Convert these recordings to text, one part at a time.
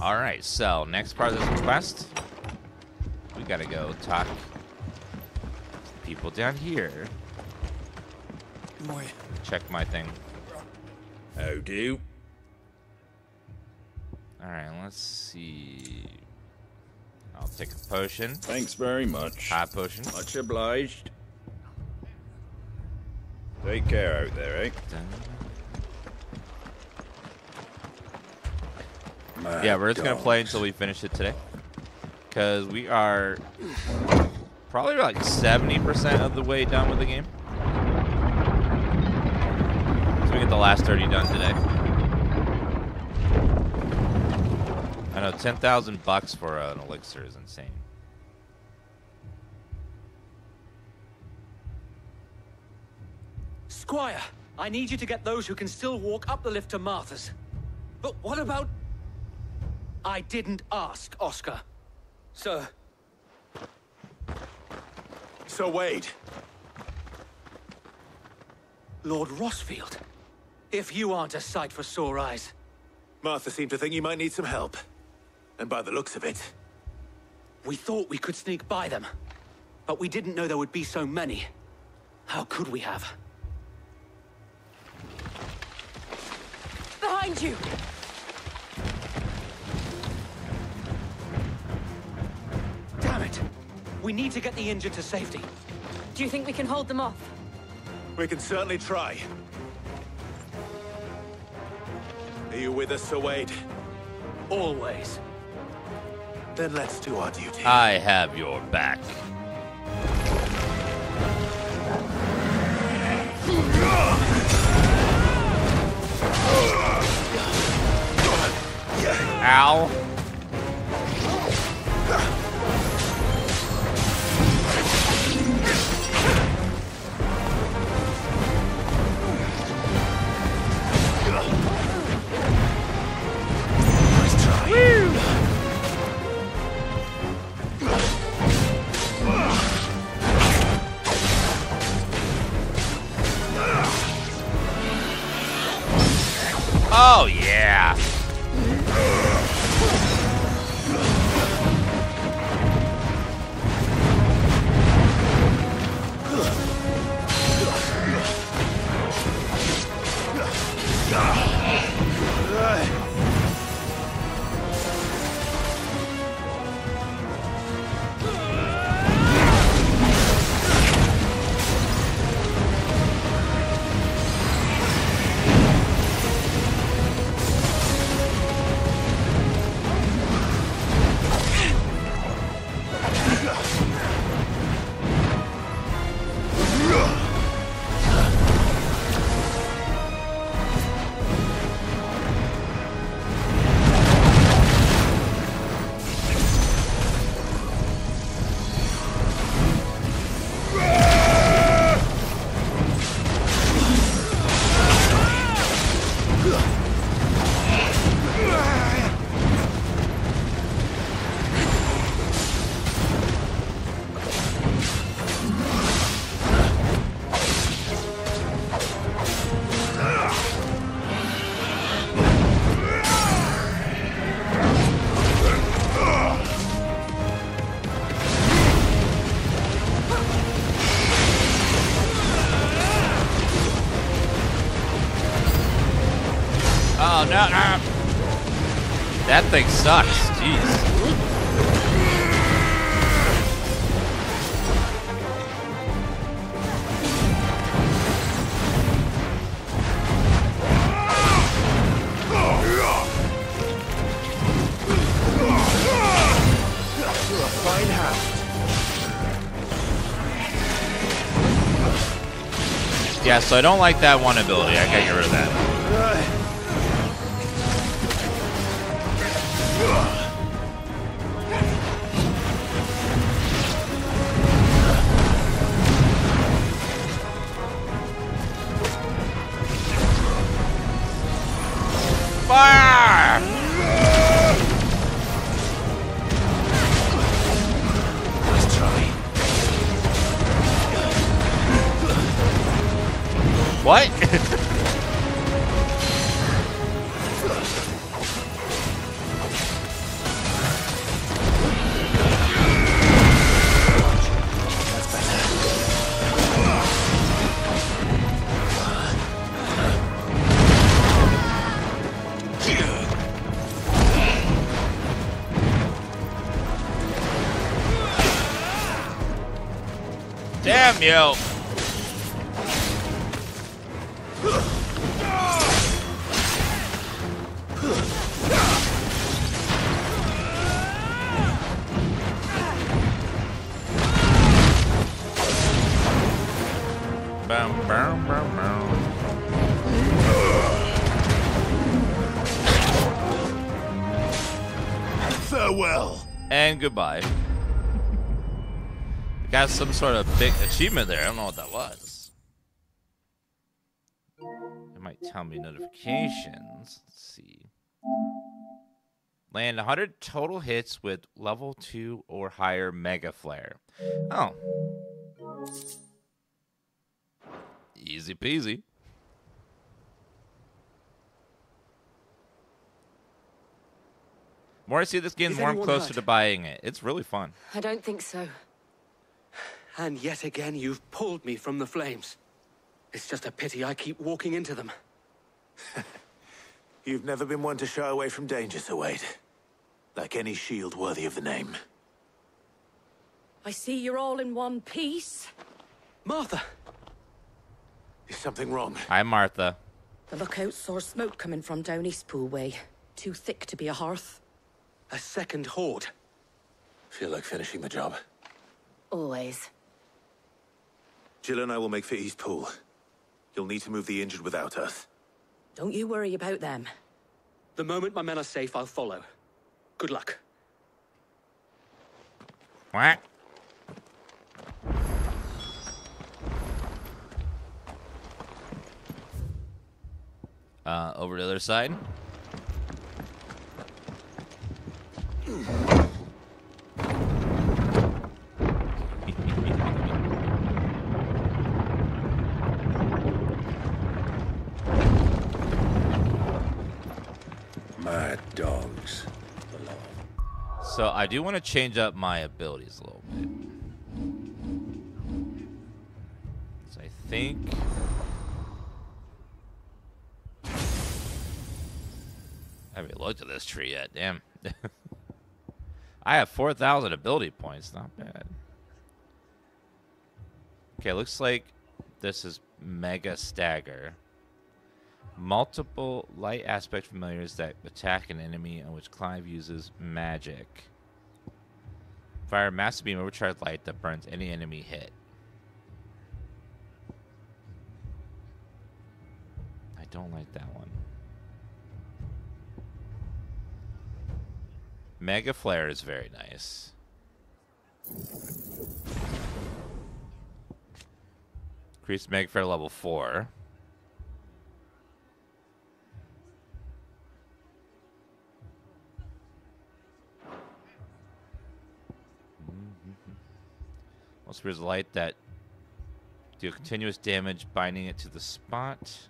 All right, so next part of this quest, we gotta go talk to the people down here. Check my thing. How do? All right, let's see. I'll take a potion. Thanks very much. Hot potion. Much obliged. Take care out there, eh? Yeah, we're just gonna play until we finish it today, because we are probably like 70% of the way done with the game. So we get the last 30 done today. I know 10,000 bucks for an elixir is insane. Squire, I need you to get those who can still walk up the lift to Martha's. But what about... I didn't ask, Oscar. Sir. Sir Wade. Lord Rossfield. If you aren't a sight for sore eyes. Martha seemed to think you might need some help. And by the looks of it... We thought we could sneak by them. But we didn't know there would be so many. How could we have? Behind you! Damn it! We need to get the injured to safety. Do you think we can hold them off? We can certainly try. Are you with us, Sir Wade? Always. Then let's do our duty. I have your back. Ow. Nice try. Woo. Oh, yeah. Oh, no. That thing sucks. Jeez. Fine hand. Yeah, so I don't like that one ability. I gotta get rid of that. Fire! Let's try. What? Damn you! Bam, bam, bam, bam. Farewell. And goodbye. Got some sort of big achievement there. I don't know what that was. It might tell me notifications. Let's see. Land 100 total hits with level 2 or higher Mega Flare. Oh. Easy peasy. The more I see this game, the more I'm closer to buying it. It's really fun. I don't think so. And yet again, you've pulled me from the flames. It's just a pity I keep walking into them. You've never been one to shy away from danger, Sir Wade. Like any shield worthy of the name. I see you're all in one piece. Martha! Is something wrong? Hi, Martha. The lookout saw smoke coming from down Eastpool way. Too thick to be a hearth. A second horde. Feel like finishing the job. Always. Jill and I will make for Eastpool. You'll need to move the injured without us. Don't you worry about them. The moment my men are safe, I'll follow. Good luck. Quack. Over to the other side. Mad dogs. So I do want to change up my abilities a little bit. So I think I haven't looked at this tree yet. Damn. I have 4,000 ability points. Not bad. Okay, looks like this is Mega Stagger. Multiple light aspect familiars that attack an enemy on which Clive uses magic. Fire a massive beam overcharged light that burns any enemy hit. I don't like that one. Mega Flare is very nice. Increase Mega Flare level 4. Also, there's light that deal continuous damage, binding it to the spot.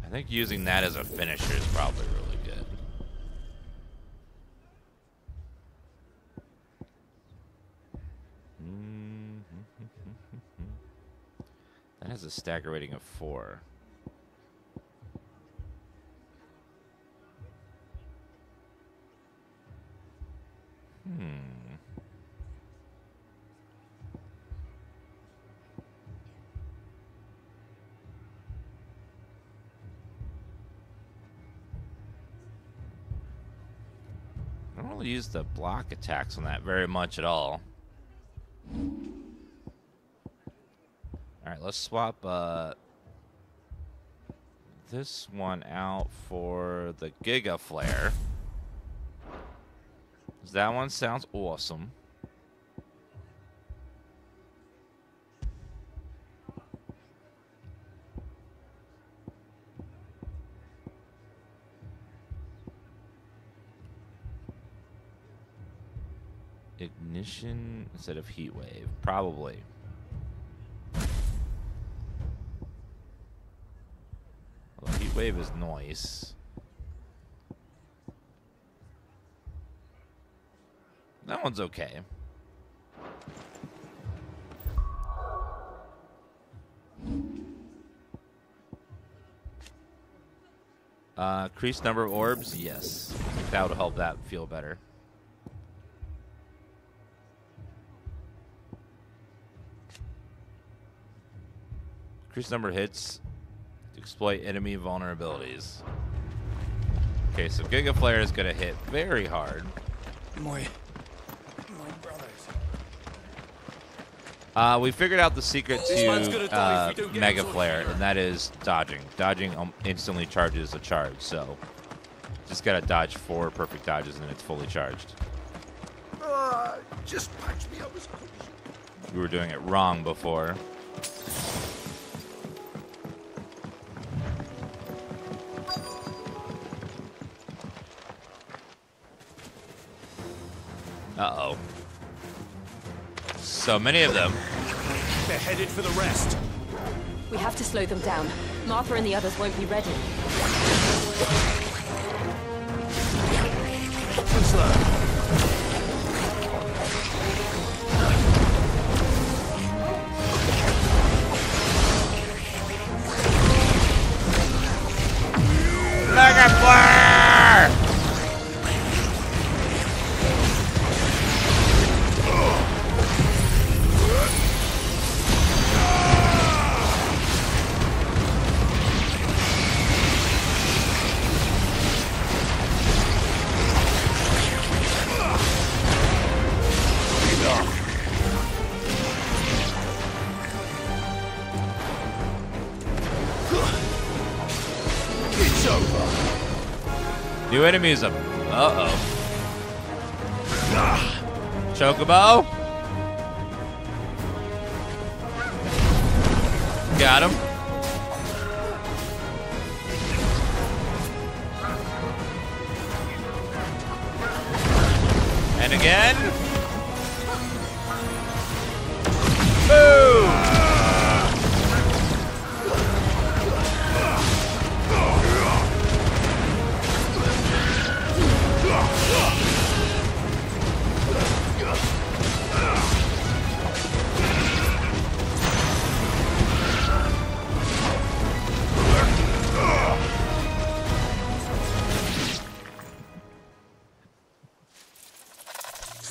I think using that as a finisher is probably really good. That has a stagger rating of 4. I don't really use the block attacks on that very much at all. Alright, let's swap this one out for the Giga Flare. That one sounds awesome. Ignition instead of heat wave, probably. Well, heat wave is noise. That one's okay. Increased number of orbs? Yes. I think that would help that feel better. Increased number of hits to exploit enemy vulnerabilities. Okay, so Giga Flare is going to hit very hard. My brothers. We figured out the secret to Mega Flare, and that is dodging. Dodging instantly charges a charge, so just gotta dodge 4 perfect dodges and it's fully charged. Just patch me up as quick as you. We were doing it wrong before. Uh-oh. So many of them. They're headed for the rest. We have to slow them down. Martha and the others won't be ready. Slow. Mega Flare! It's over. New enemies up. Uh-oh. Chocobo. Got him. And again. Boom!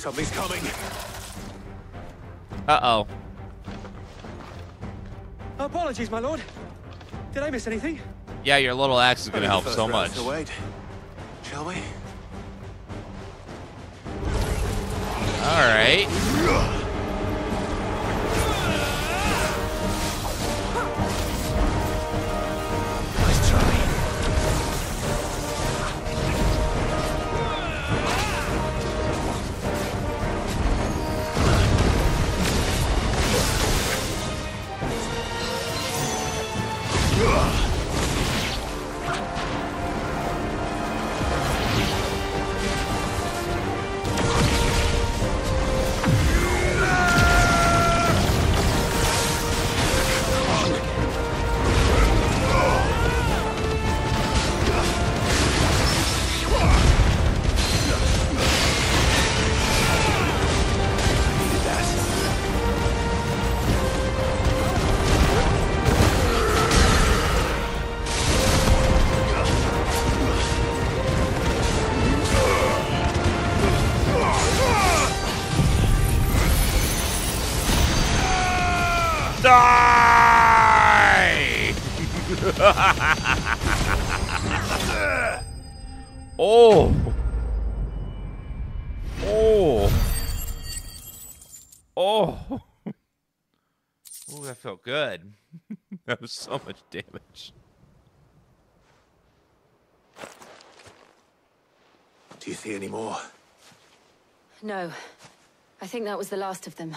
Something's coming. Uh-oh. Apologies, my lord. Did I miss anything? Yeah, your little axe is going to help so much. So wait, shall we? All right. Nice try. Die! Oh! Oh! Oh! Ooh, that felt good. That was so much damage. Do you see any more? No. I think that was the last of them.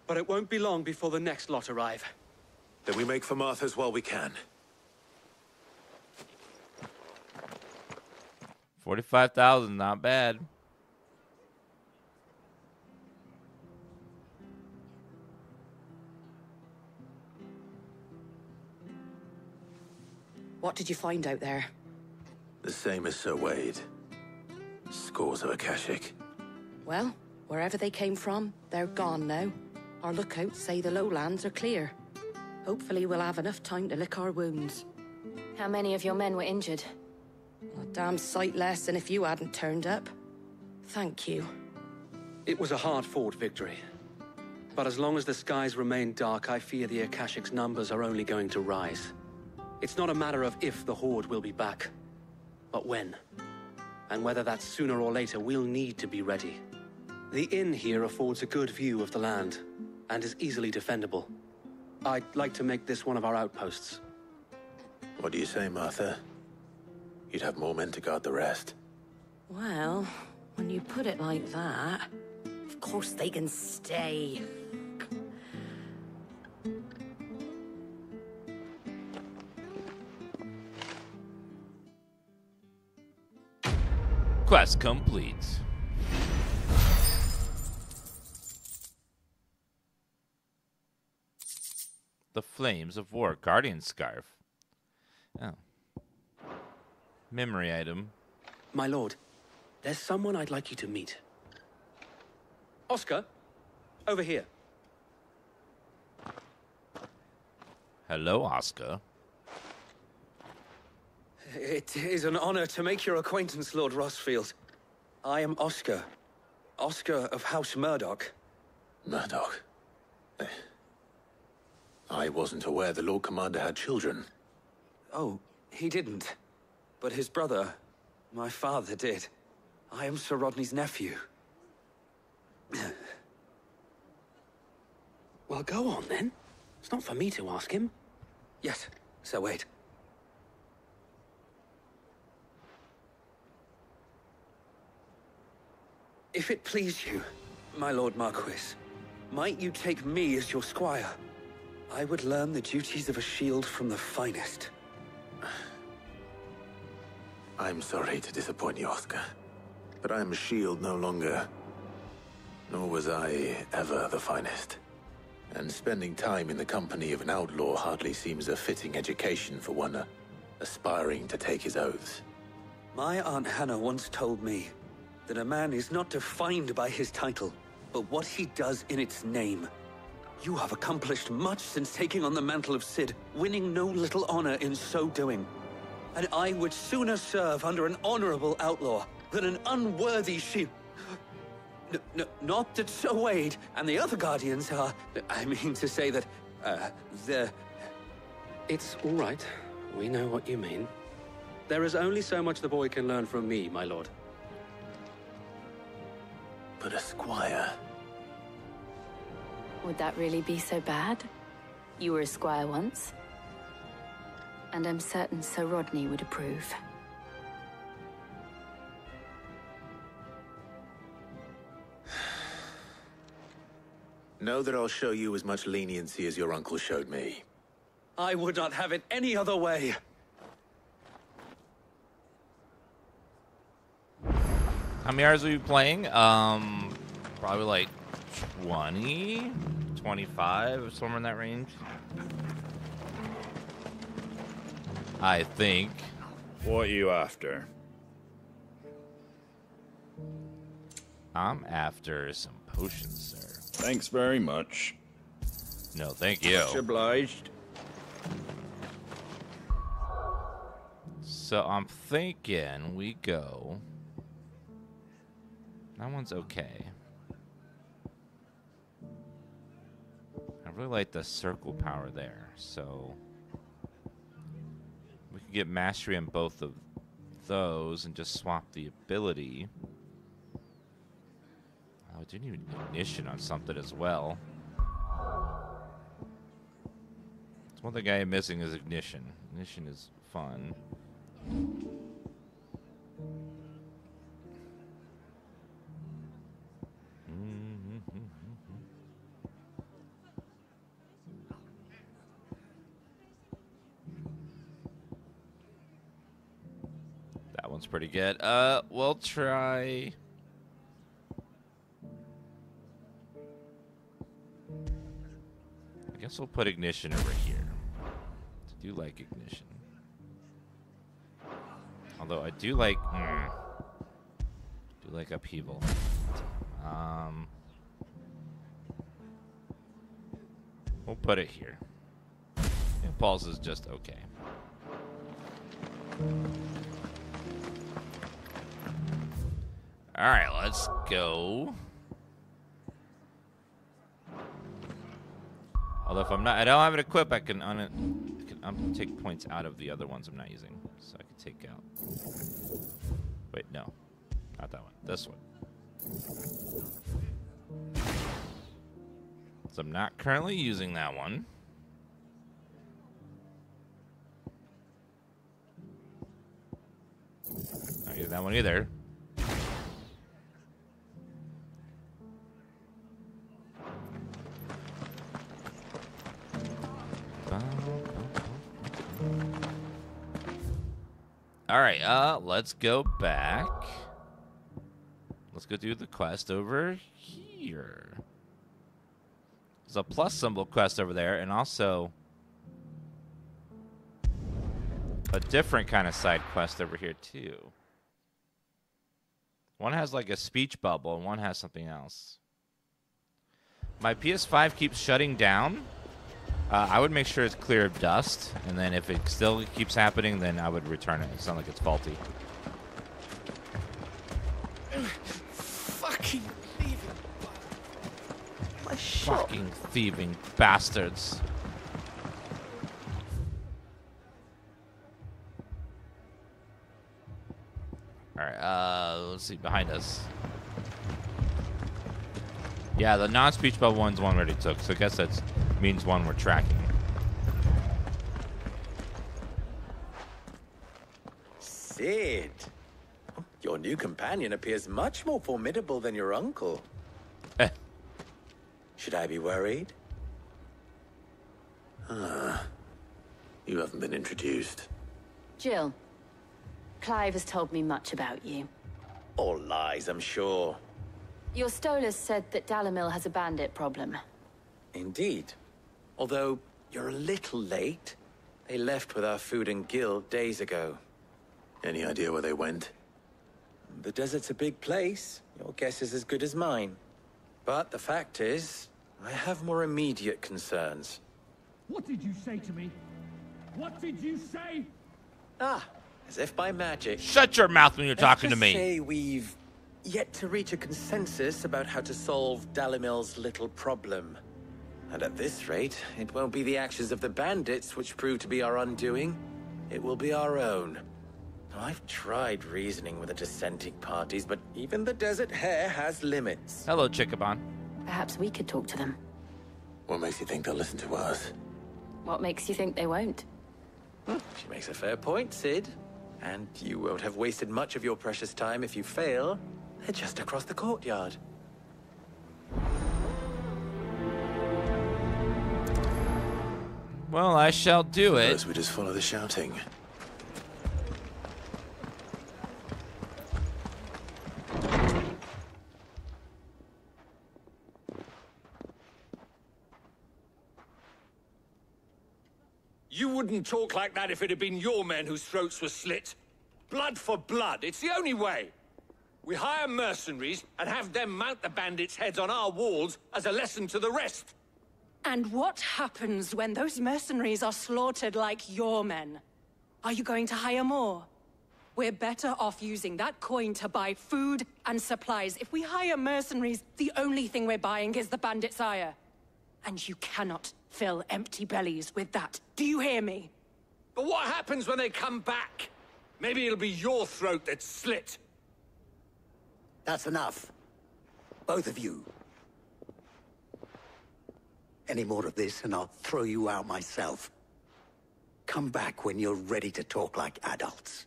But it won't be long before the next lot arrive. Then we make for Martha's while we can. 45,000, not bad. What did you find out there? The same as Sir Wade. Scores of Akashic. Well, wherever they came from, they're gone now. Our lookouts say the lowlands are clear. Hopefully we'll have enough time to lick our wounds. How many of your men were injured? A damn sight less than if you hadn't turned up. Thank you. It was a hard-fought victory. But as long as the skies remain dark, I fear the Akashic's numbers are only going to rise. It's not a matter of if the Horde will be back, but when. And whether that's sooner or later, we'll need to be ready. The inn here affords a good view of the land, and is easily defendable. I'd like to make this one of our outposts. What do you say, Martha? You'd have more men to guard the rest. Well, when you put it like that, of course they can stay. Quest complete. The Flames of War Guardian Scarf. Oh. Memory item. My lord, there's someone I'd like you to meet. Oscar, over here. Hello, Oscar. It is an honor to make your acquaintance, Lord Rossfield. I am Oscar. Oscar of House Murdoch. Murdoch? I wasn't aware the Lord Commander had children. Oh, he didn't. But his brother, my father, did. I am Sir Rodney's nephew. Well, go on, then. It's not for me to ask him. Yes, Sir Wade. If it please you, my Lord Marquis, might you take me as your squire? I would learn the duties of a shield from the finest. I'm sorry to disappoint you, Oscar, but I am a shield no longer. Nor was I ever the finest. And spending time in the company of an outlaw hardly seems a fitting education for one aspiring to take his oaths. My Aunt Hannah once told me that a man is not defined by his title, but what he does in its name. You have accomplished much since taking on the mantle of Cid, winning no little honor in so doing. And I would sooner serve under an honorable outlaw than an unworthy shield. Not that Sir Wade and the other Guardians are... I mean to say that, they're... It's all right. We know what you mean. There is only so much the boy can learn from me, my lord. But a squire... Would that really be so bad? You were a squire once. And I'm certain Sir Rodney would approve. Know that I'll show you as much leniency as your uncle showed me. I would not have it any other way. How many hours are you playing? Probably like 20, 25, somewhere in that range. I think. What are you after? I'm after some potions, sir. Thanks very much. No, thank you. Much obliged. So I'm thinking we go. That one's okay. I really like the circle power there, so we could get mastery on both of those and just swap the ability. Oh, I do need ignition on something as well. It's one thing I am missing is ignition. Ignition is fun. That one's pretty good. We'll try. I guess we'll put ignition over here. I do like ignition. Although I do like upheaval. We'll put it here. Impulse is just okay. All right, let's go. Although if I don't have it equipped, I can take points out of the other ones I'm not using, so I can take out. Wait, no, not that one. This one. So I'm not currently using that one. Not using that one either. All right, let's go back. Let's go do the quest over here. There's a plus symbol quest over there, and also a different kind of side quest over here, too. One has like a speech bubble, and one has something else. My PS5 keeps shutting down. I would make sure it's clear of dust, and then if it still keeps happening, then I would return it. It's not like it's faulty. Fucking thieving. My shop. Fucking thieving bastards. Alright, let's see, behind us. Yeah, the non-speech bubble one's one we already took, so I guess that means one we're tracking. Sid, your new companion appears much more formidable than your uncle. Should I be worried? You haven't been introduced. Jill, Clive has told me much about you. All lies, I'm sure. Your Stolas said that Dalamil has a bandit problem. Indeed. Although, you're a little late. They left with our food and guild days ago. Any idea where they went? The desert's a big place. Your guess is as good as mine. But the fact is, I have more immediate concerns. What did you say to me? What did you say? Ah, as if by magic. Shut your mouth when you're talking to me. Let's just say we've yet to reach a consensus about how to solve Dalamil's little problem. And at this rate, it won't be the actions of the bandits which prove to be our undoing. It will be our own. Now, I've tried reasoning with the dissenting parties, but even the Desert Hare has limits. Hello, Chickabon. Perhaps we could talk to them. What makes you think they'll listen to us? What makes you think they won't? She makes a fair point, Sid. And you won't have wasted much of your precious time if you fail. They're just across the courtyard. Well, I shall do it. First, we just follow the shouting. You wouldn't talk like that if it had been your men whose throats were slit. Blood for blood, it's the only way. We hire mercenaries and have them mount the bandits' heads on our walls as a lesson to the rest. And what happens when those mercenaries are slaughtered like your men? Are you going to hire more? We're better off using that coin to buy food and supplies. If we hire mercenaries, the only thing we're buying is the bandits' ire. And you cannot fill empty bellies with that. Do you hear me? But what happens when they come back? Maybe it'll be your throat that's slit. That's enough. Both of you. Any more of this and I'll throw you out myself. Come back when you're ready to talk like adults.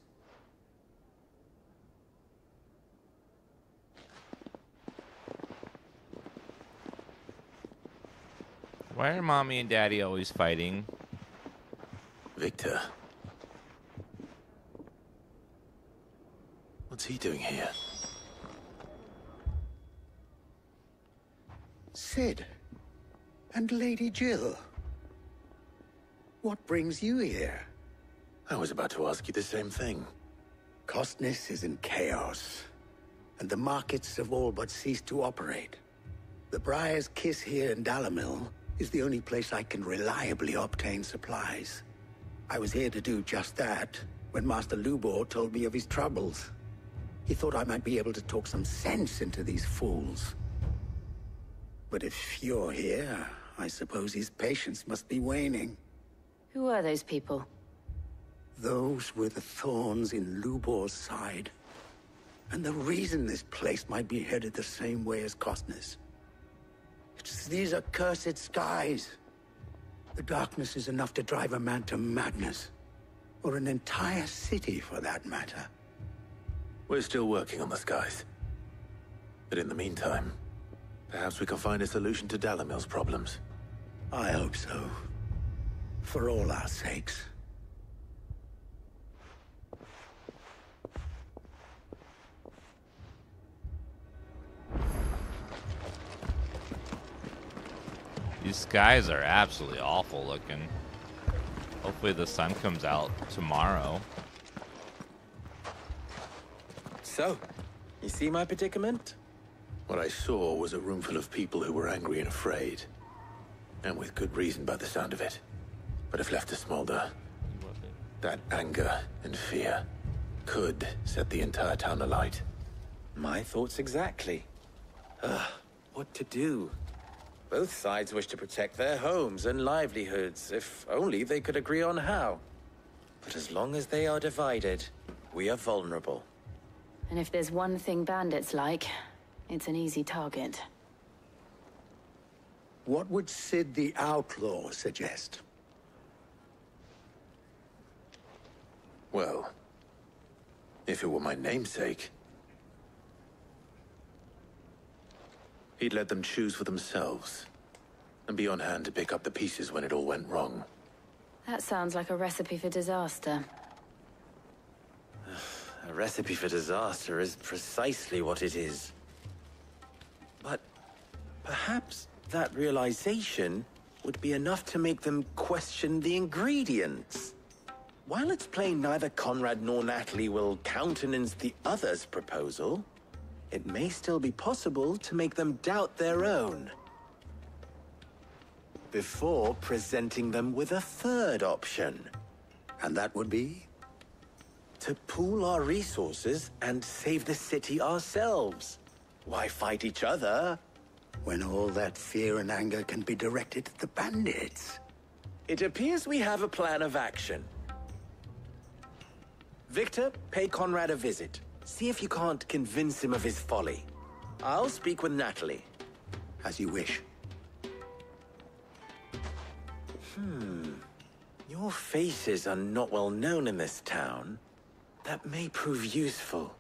Why are Mommy and Daddy always fighting? Victor. What's he doing here? Sid. And Lady Jill. What brings you here? I was about to ask you the same thing. Costness is in chaos, and the markets have all but ceased to operate. The Briar's Kiss here in Dalamil is the only place I can reliably obtain supplies. I was here to do just that, when Master Lubor told me of his troubles. He thought I might be able to talk some sense into these fools. But if you're here, I suppose his patience must be waning. Who are those people? Those were the thorns in Lubor's side. And the reason this place might be headed the same way as Costner's. It's these accursed skies. The darkness is enough to drive a man to madness. Or an entire city, for that matter. We're still working on the skies. But in the meantime, perhaps we can find a solution to Dalamil's problems. I hope so. For all our sakes. These skies are absolutely awful looking. Hopefully the sun comes out tomorrow. So, you see my predicament? What I saw was a room full of people who were angry and afraid. And with good reason by the sound of it. But if left to smolder, that anger and fear could set the entire town alight. My thoughts exactly. What to do? Both sides wish to protect their homes and livelihoods, if only they could agree on how. But as long as they are divided, we are vulnerable. And if there's one thing bandits like, it's an easy target. What would Sid the Outlaw suggest? Well, if it were my namesake, he'd let them choose for themselves, and be on hand to pick up the pieces when it all went wrong. That sounds like a recipe for disaster. A recipe for disaster is precisely what it is. But perhaps that realization would be enough to make them question the ingredients. While it's plain neither Conrad nor Natalie will countenance the other's proposal, it may still be possible to make them doubt their own. Before presenting them with a third option. And that would be? To pool our resources and save the city ourselves. Why fight each other? When all that fear and anger can be directed at the bandits. It appears we have a plan of action. Victor, pay Conrad a visit. See if you can't convince him of his folly. I'll speak with Natalie. As you wish. Your faces are not well known in this town. That may prove useful.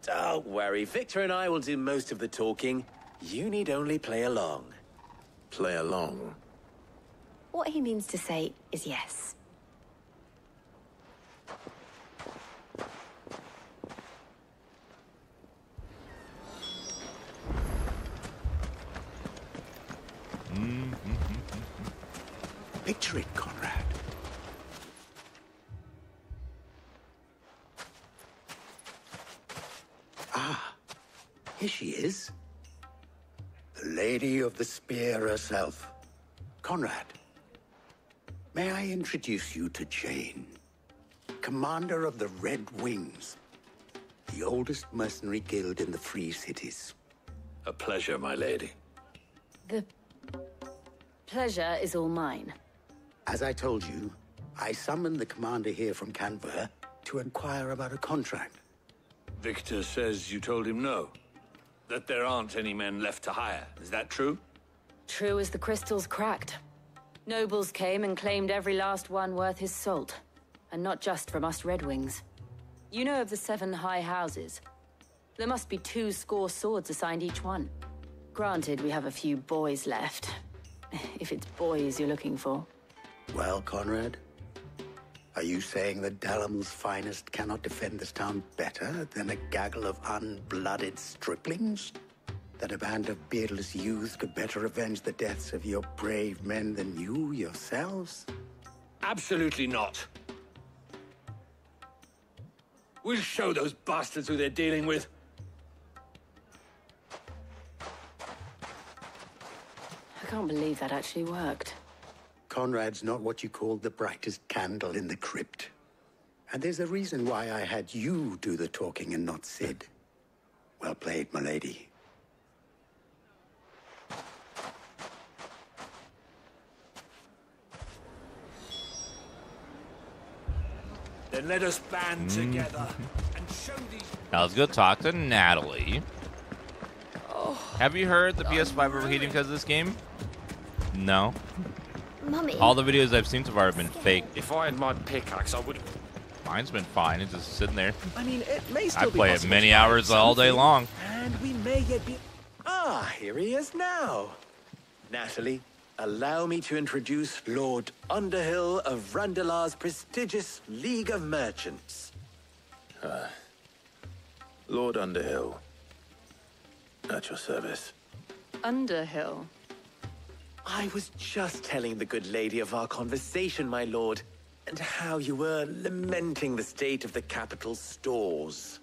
Don't worry, Victor and I will do most of the talking. You need only play along. Play along? What he means to say is yes. Picture it, Conrad. Ah, here she is. The Lady of the Spear herself. Conrad, may I introduce you to Jane, commander of the Red Wings, the oldest mercenary guild in the Free Cities. A pleasure, my lady. The pleasure is all mine. As I told you, I summoned the commander here from Canberra to inquire about a contract. Victor says you told him no. That there aren't any men left to hire. Is that true? True as the crystals cracked. Nobles came and claimed every last one worth his salt. And not just from us Red Wings. You know of the 7 high houses. There must be 2 swords assigned each one. Granted, we have a few boys left. If it's boys you're looking for. Well, Conrad, are you saying that Dalamil's finest cannot defend this town better than a gaggle of unblooded striplings? That a band of beardless youths could better avenge the deaths of your brave men than you yourselves? Absolutely not. We'll show those bastards who they're dealing with. I can't believe that actually worked. Conrad's not what you call the brightest candle in the crypt. And there's a reason why I had you do the talking and not Sid. Well played, milady. Then let us band together and show these... Now let's go talk to Natalie. Have you heard the PS5 overheating because of this game? No. Mummy. All the videos I've seen so far have been fake. If I had my pickaxe, I would... Mine's been fine. It's just sitting there. I mean, it may I still be play it possible many to find hours all day something, long. And we may yet be... Ah, here he is now. Natalie, allow me to introduce Lord Underhill of Randalar's prestigious League of Merchants. Lord Underhill. At your service. Underhill. I was just telling the good lady of our conversation, my lord, and how you were lamenting the state of the capital's stores.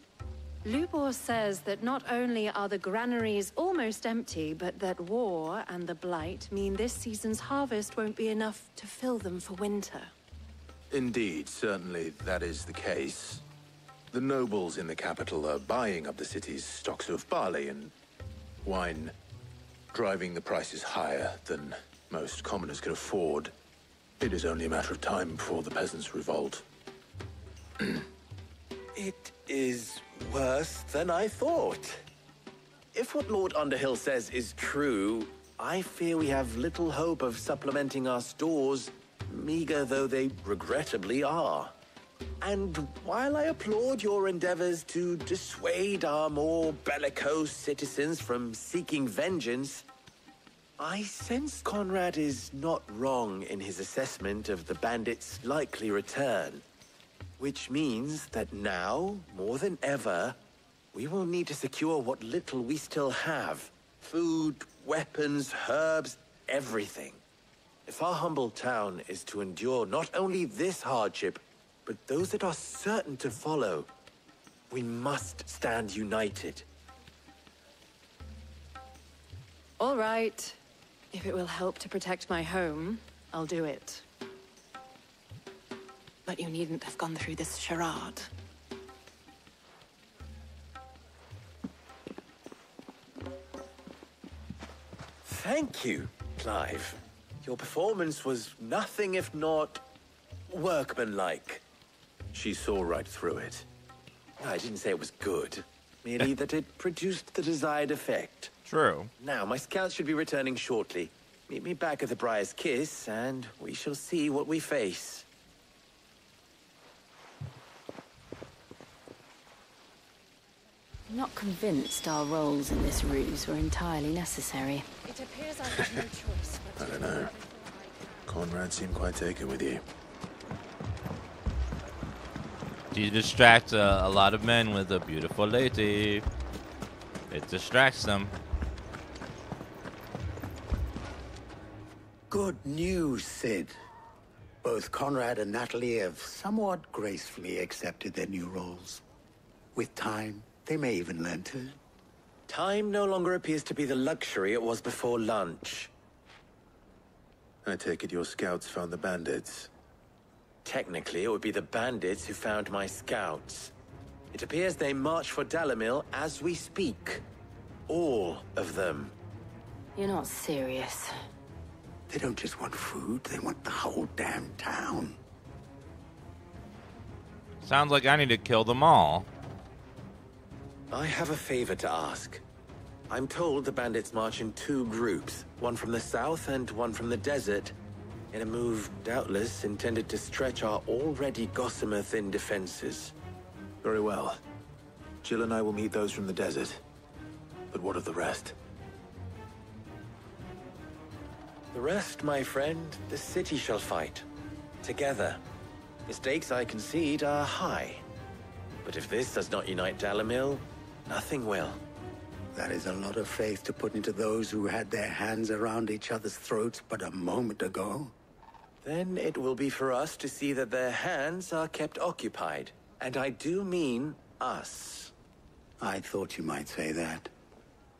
Lubor says that not only are the granaries almost empty, but that war and the Blight mean this season's harvest won't be enough to fill them for winter. Indeed, certainly that is the case. The nobles in the capital are buying up the city's stocks of barley and wine, driving the prices higher than most commoners can afford. It is only a matter of time before the peasants revolt. It is worse than I thought. If what Lord Underhill says is true, I fear we have little hope of supplementing our stores, meager though they regrettably are. And while I applaud your endeavors to dissuade our more bellicose citizens from seeking vengeance, I sense Conrad is not wrong in his assessment of the bandits' likely return. Which means that now, more than ever, we will need to secure what little we still have. Food, weapons, herbs, everything. If our humble town is to endure not only this hardship, but those that are certain to follow, we must stand united. All right. If it will help to protect my home, I'll do it. But you needn't have gone through this charade. Thank you, Clive. Your performance was nothing if not workmanlike. She saw right through it. I didn't say it was good, merely that it produced the desired effect. True. Now, my scouts should be returning shortly. Meet me back at the Briar's Kiss, and we shall see what we face. I'm not convinced our roles in this ruse were entirely necessary. It appears I have no choice but I don't know. Conrad seemed quite taken with you. You distract a lot of men with a beautiful lady. It distracts them. Good news, Sid. Both Conrad and Natalie have somewhat gracefully accepted their new roles. With time, they may even learn to. Time no longer appears to be the luxury it was before lunch. I take it your scouts found the bandits. Technically, it would be the bandits who found my scouts. It appears they march for Dalamil as we speak. All of them. You're not serious. They don't just want food, they want the whole damn town. Sounds like I need to kill them all. I have a favor to ask. I'm told the bandits march in two groups, one from the south and one from the desert, in a move doubtless intended to stretch our already gossamer-thin defenses. Very well. Jill and I will meet those from the desert. But what of the rest? The rest, my friend, the city shall fight. Together. The stakes, I concede, are high. But if this does not unite Dalamil, nothing will. That is a lot of faith to put into those who had their hands around each other's throats but a moment ago. Then it will be for us to see that their hands are kept occupied. And I do mean us. I thought you might say that.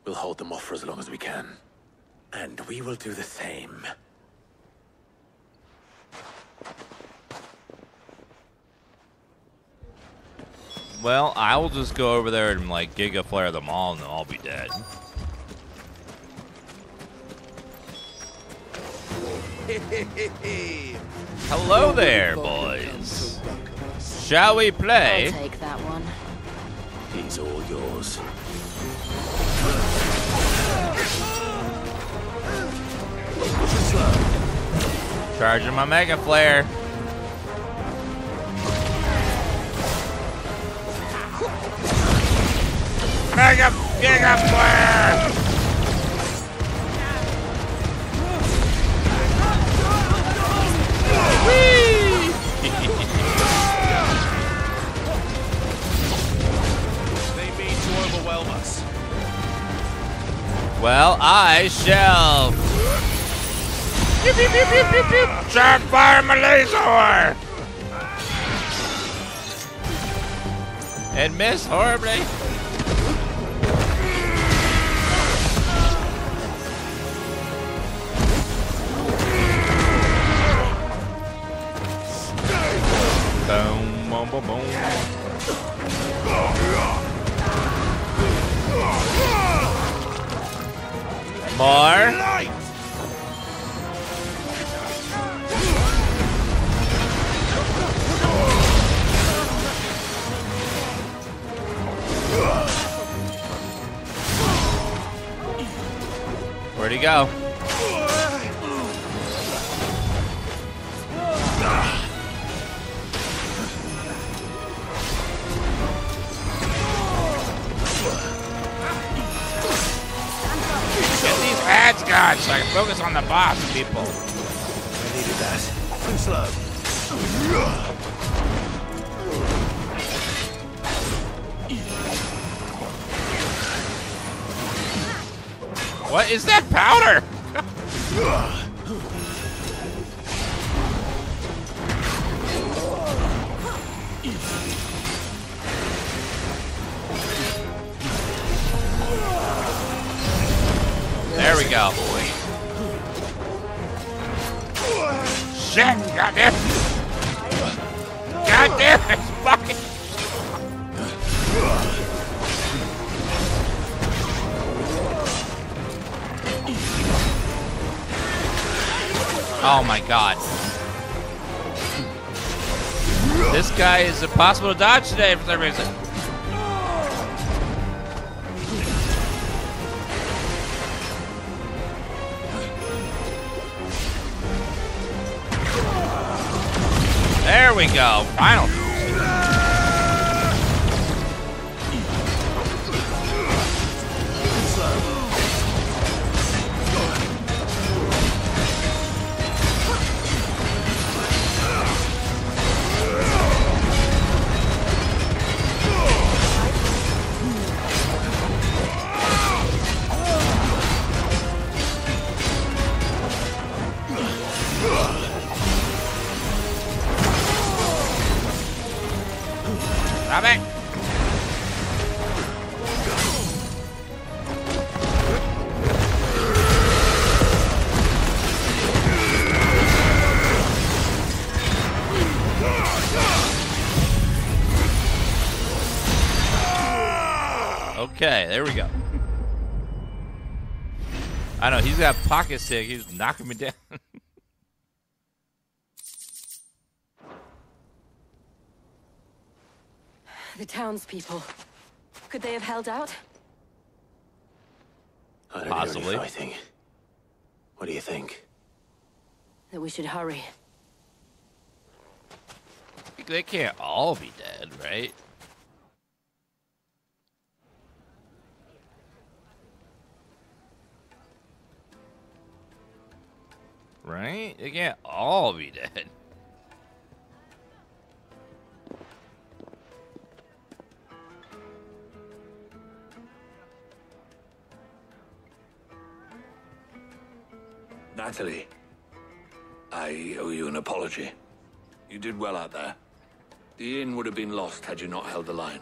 We'll hold them off for as long as we can. And we will do the same. Well, I will just go over there and like Giga Flare them all, and I'll be dead. Hello there, boys. Shall we play? I'll take that one. He's all yours. Charging my Mega Flare. Giga Flare! They mean to overwhelm us. Well, I shall. Shot fire my laser! And miss horribly. Boom, boom, boom, boom. More. Where'd he go? Get these ads gone so I can focus on the boss, people. I needed that. Too slow. What is that powder? There we go. Shit! God damn it! God damn it! Fucking. Oh my god. This guy is impossible to dodge today for some reason. There we go. Final. Stop it! Okay, there we go. I know, he's got pocket stick. He's knocking me down. The townspeople. Could they have held out? I don't Possibly. hear any fighting. What do you think? That we should hurry. They can't all be dead, right? Right? They can't all be dead. Natalie, I owe you an apology. You did well out there. The inn would have been lost had you not held the line.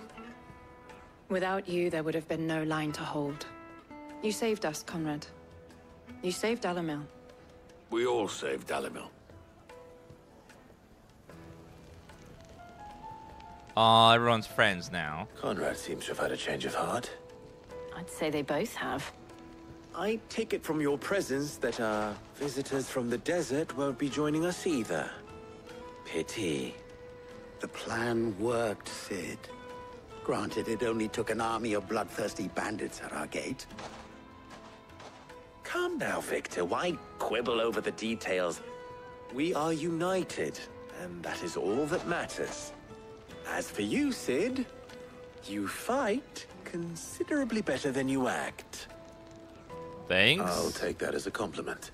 Without you, there would have been no line to hold. You saved us, Conrad. You saved Alamil. We all saved Alamil. Oh, everyone's friends now. Conrad seems to have had a change of heart. I'd say they both have. I take it from your presence that our visitors from the desert won't be joining us either. Pity. The plan worked, Sid. Granted, it only took an army of bloodthirsty bandits at our gate. Calm now, Victor. Why quibble over the details? We are united, and that is all that matters. As for you, Sid, you fight considerably better than you act. Thanks. I'll take that as a compliment.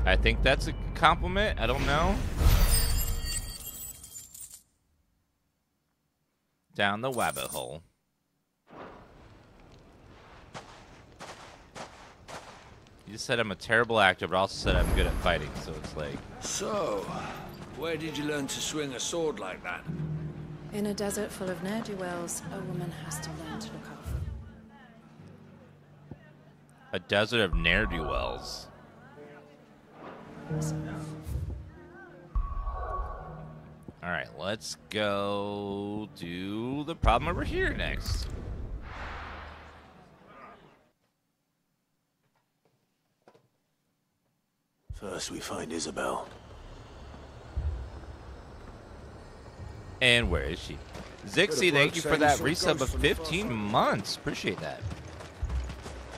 I think that's a compliment. I don't know. Down the rabbit hole. You just said I'm a terrible actor, but also said I'm good at fighting, so it's like... So, where did you learn to swing a sword like that? In a desert full of ne'er-do-wells, a woman has to learn to look after. A desert of ne'er-do-wells. Alright, let's go do the problem over here next. First, we find Isabel. And where is she? Zixie, thank you for that resub of 15 months. Appreciate that.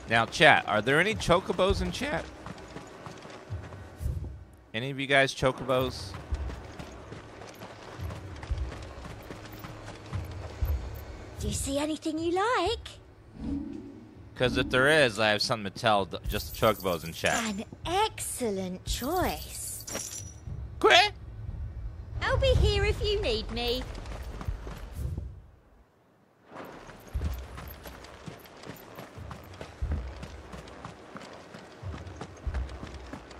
Now, chat, are there any chocobos in chat? Any of you guys chocobos? Do you see anything you like? Because if there is, I have something to tell just the chocobos in chat. An excellent choice. Quit! I'll be here if you need me.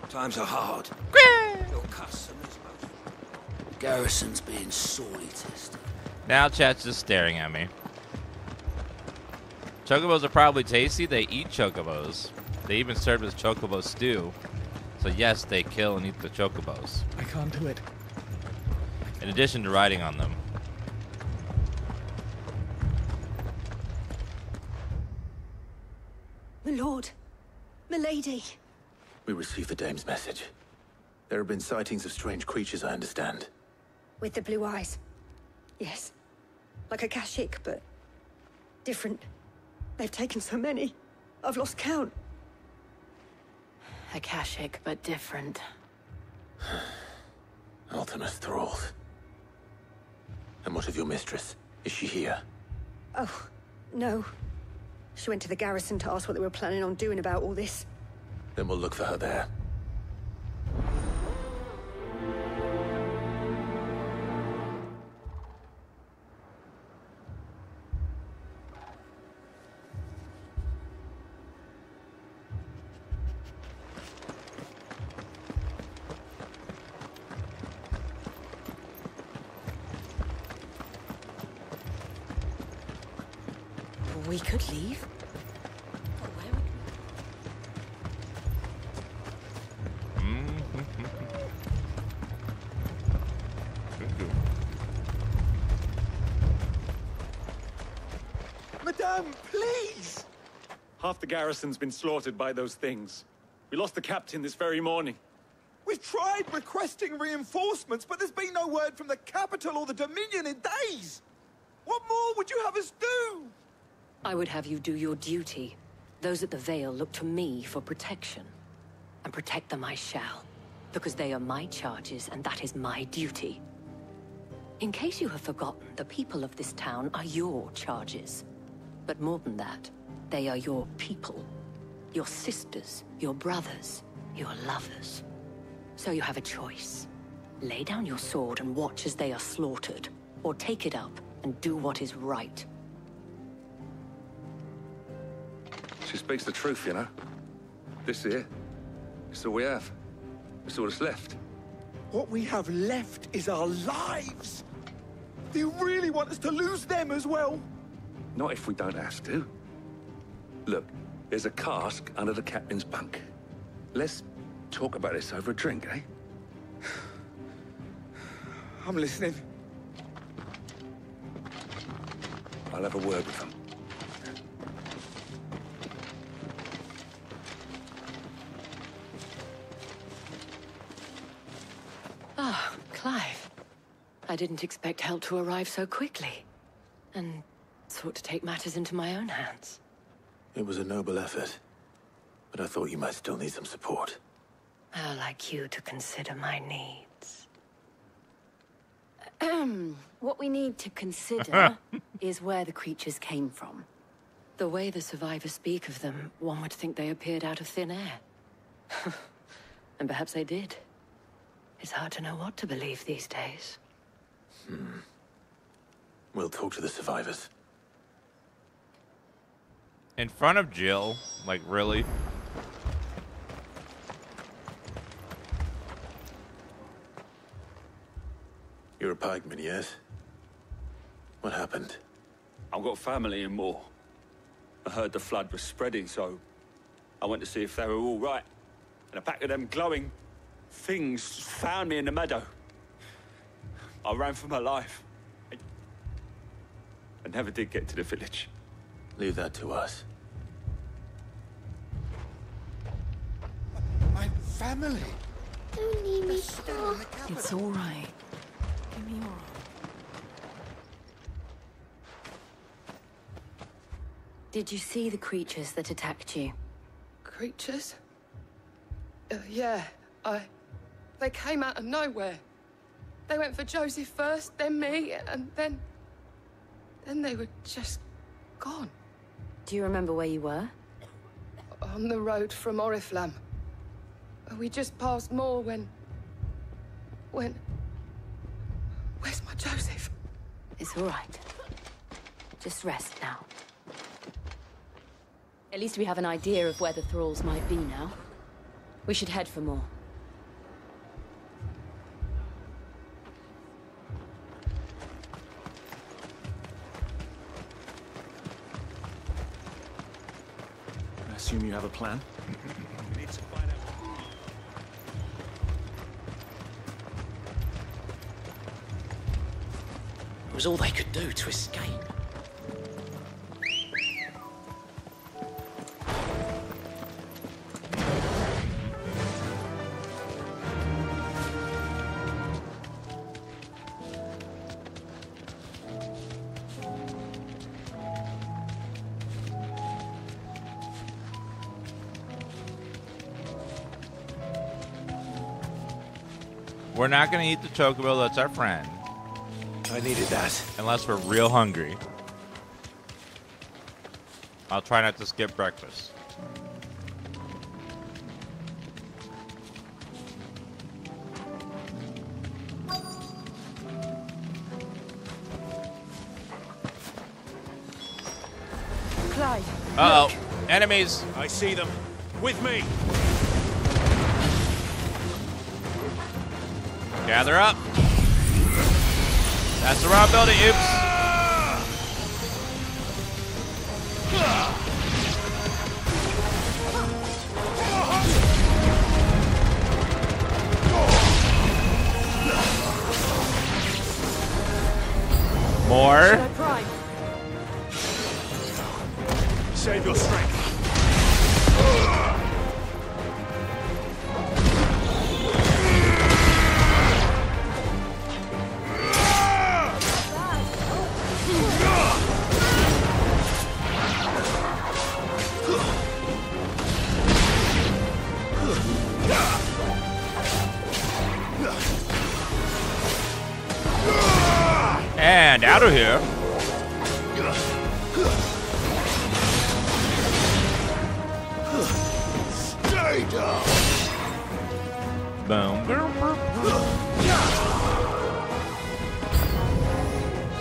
Times are hard. Your customers, Garrison's being sorely tested. Now chat's just staring at me. Chocobos are probably tasty. They eat chocobos. They even serve as chocobo stew. So yes, they kill and eat the chocobos. I can't do it. In addition to riding on them. My lord. Milady. We received the dame's message. There have been sightings of strange creatures, I understand. With the blue eyes. Yes. Like a Kashik, but different. They've taken so many. I've lost count. Akashic, but different. Ultimus thralls. And what of your mistress? Is she here? Oh, no. She went to the garrison to ask what they were planning on doing about all this. Then we'll look for her there. We could leave. Madame, please! Half the garrison's been slaughtered by those things. We lost the captain this very morning. We've tried requesting reinforcements, but there's been no word from the capital or the Dominion in days! What more would you have us do? I would have you do your duty. Those at the Vale look to me for protection. And protect them I shall. Because they are my charges, and that is my duty. In case you have forgotten, the people of this town are your charges. But more than that, they are your people. Your sisters, your brothers, your lovers. So you have a choice. Lay down your sword and watch as they are slaughtered, or take it up and do what is right. She speaks the truth, you know. This here, it's all we have. It's all that's left. What we have left is our lives! Do you really want us to lose them as well? Not if we don't have to. Look, there's a cask under the captain's bunk. Let's talk about this over a drink, eh? I'm listening. I'll have a word with them. Ah, Clive. I didn't expect help to arrive so quickly. And sought to take matters into my own hands. It was a noble effort, but I thought you might still need some support. I'd like you to consider my needs. What we need to consider is where the creatures came from. The way the survivors speak of them, one would think they appeared out of thin air. And perhaps they did. It's hard to know what to believe these days. We'll talk to the survivors. In front of Jill? Like, really? You're a pikeman, yes? What happened? I've got family in Moor. I heard the flood was spreading, so I went to see if they were all right. And a pack of them glowing things found me in the meadow. I ran for my life. I never did get to the village. Leave that to us. My family. Don't leave me, Paul. It's all right. Give me your arm. Did you see the creatures that attacked you? Creatures? Yeah, they came out of nowhere. They went for Joseph first, then me, and then they were just gone. Do you remember where you were? On the road from Oriflamme. We just passed Moor when... Where's my Joseph? It's all right. Just rest now. At least we have an idea of where the thralls might be now. We should head for more. I assume you have a plan? We need to find out. It was all they could do to escape. We're not going to eat the chocobo. That's our friend. I needed that. Unless we're real hungry. I'll try not to skip breakfast. Clive. Uh-oh. Enemies. I see them. With me. Gather up. That's the wrong building. Oops. More. Save your strength. And out of here. Stay down. Boom.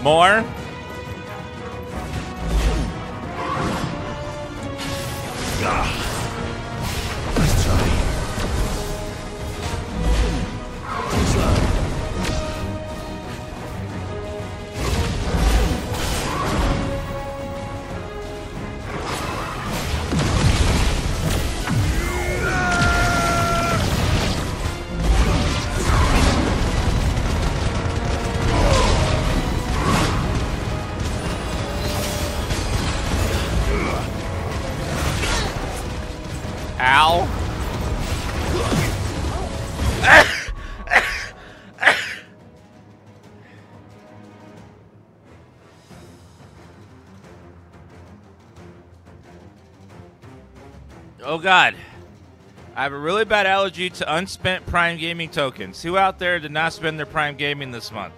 More. Let's try. Oh, God. I have a really bad allergy to unspent Prime Gaming tokens. Who out there did not spend their Prime Gaming this month?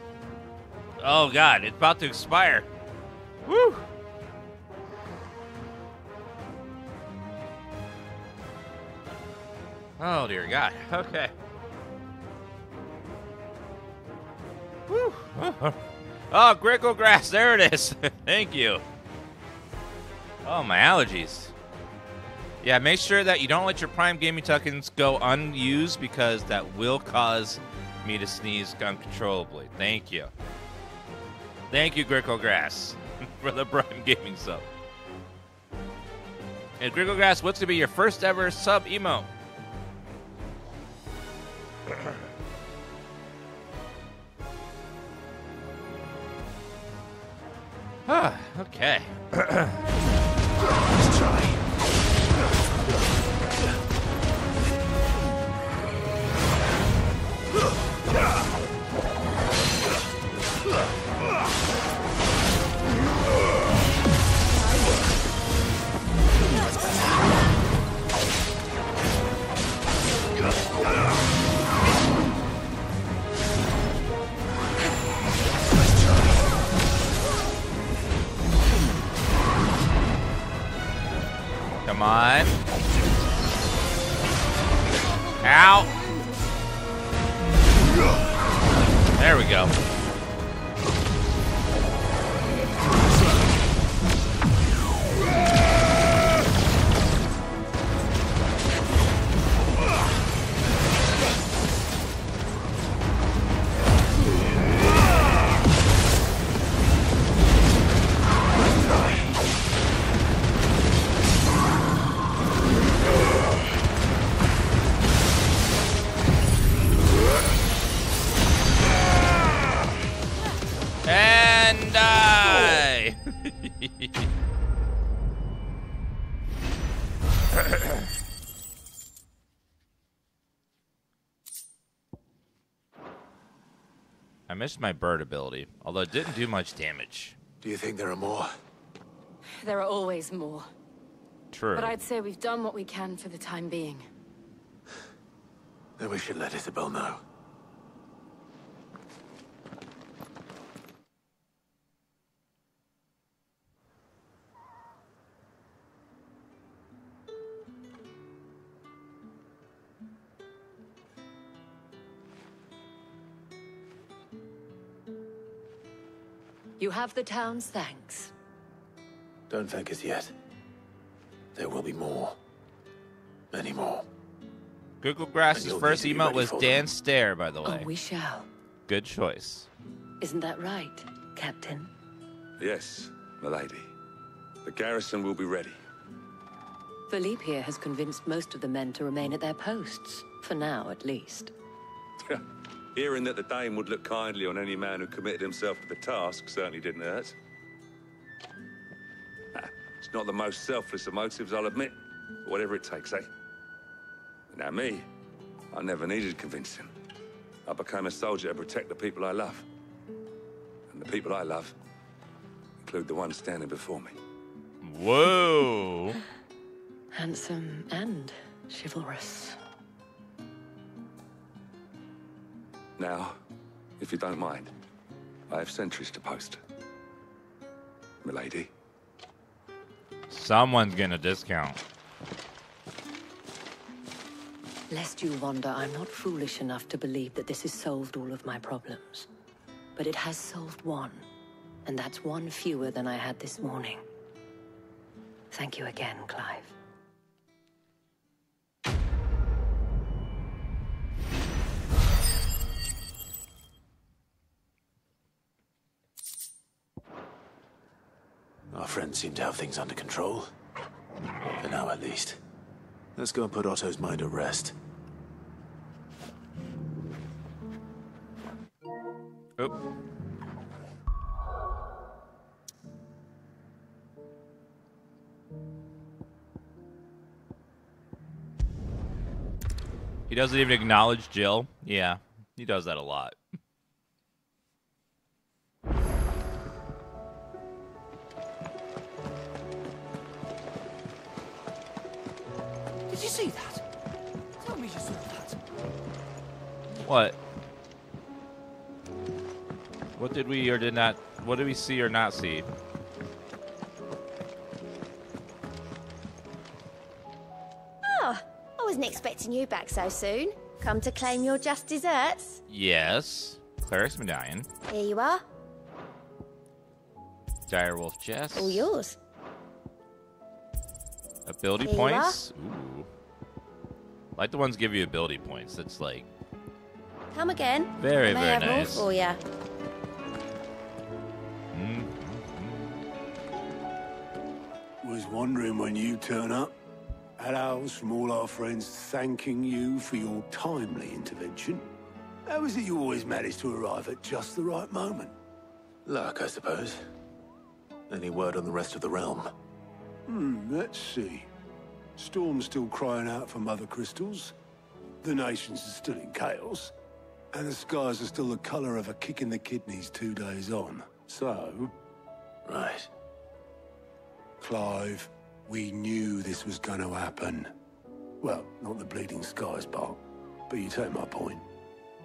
Oh, God. It's about to expire. Woo! Oh, dear God. Okay. Woo! Oh, Grickle Grass. There it is. Thank you. Oh, my allergies. Yeah, make sure that you don't let your Prime Gaming tokens go unused because that will cause me to sneeze uncontrollably. Thank you. Thank you, Grickle Grass, for the Prime Gaming sub. And Grickle Grass, what's going to be your first ever sub emote? Okay. Let's try. Come on. Ow. There we go. And die! I missed my bird ability, although it didn't do much damage. Do you think there are more? There are always more. True. But I'd say we've done what we can for the time being. Then we should let Isabel know. You have the town's thanks. Don't thank us yet. There will be more. Many more. Google Grass's first need to be emote ready was for Dan Stare, by the way. Oh, we shall. Good choice. Isn't that right, Captain? Yes, milady. The garrison will be ready. Philippe here has convinced most of the men to remain at their posts. For now, at least. Hearing that the Dame would look kindly on any man who committed himself to the task certainly didn't hurt. It's not the most selfless of motives, I'll admit. But whatever it takes, eh? Now me, I never needed convincing. I became a soldier to protect the people I love. And the people I love include the ones standing before me. Whoa! Handsome and chivalrous. Now, if you don't mind, I have sentries to post. Milady. Someone's getting a discount. Lest you wonder, I'm not foolish enough to believe that this has solved all of my problems. But it has solved one, and that's one fewer than I had this morning. Thank you again, Clive. Our friends seem to have things under control. For now, at least. Let's go and put Otto's mind at rest. Oop. He doesn't even acknowledge Jill. Yeah, he does that a lot. see that? Tell me you saw that. What? What did we or did not? What did we see or not see? Ah, I wasn't expecting you back so soon. Come to claim your just desserts? Yes. Cleric's Medallion. Here you are. Direwolf Chest. All yours. Ability Here you points. Ooh. Like the ones give you ability points. That's like Come again. Very, I may very have more nice. for you. Was wondering when you turn up. Hellos from all our friends thanking you for your timely intervention. How is it you always manage to arrive at just the right moment? Luck, I suppose. Any word on the rest of the realm? Let's see. Storm's still crying out for mother crystals. The nations are still in chaos. And the skies are still the colour of a kick in the kidneys 2 days on. So... Right. Clive, we knew this was going to happen. Well, not the bleeding skies part, but you take my point.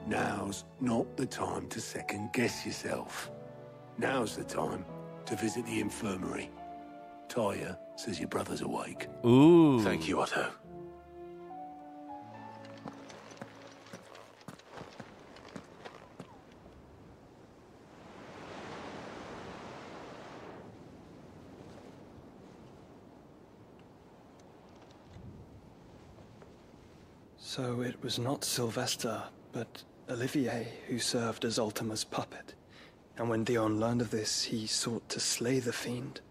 Now's not the time to second-guess yourself. Now's the time to visit the infirmary. Talia says your brother's awake. Ooh. Thank you, Otto. So it was not Sylvester, but Olivier who served as Ultima's puppet. And when Dion learned of this, he sought to slay the fiend.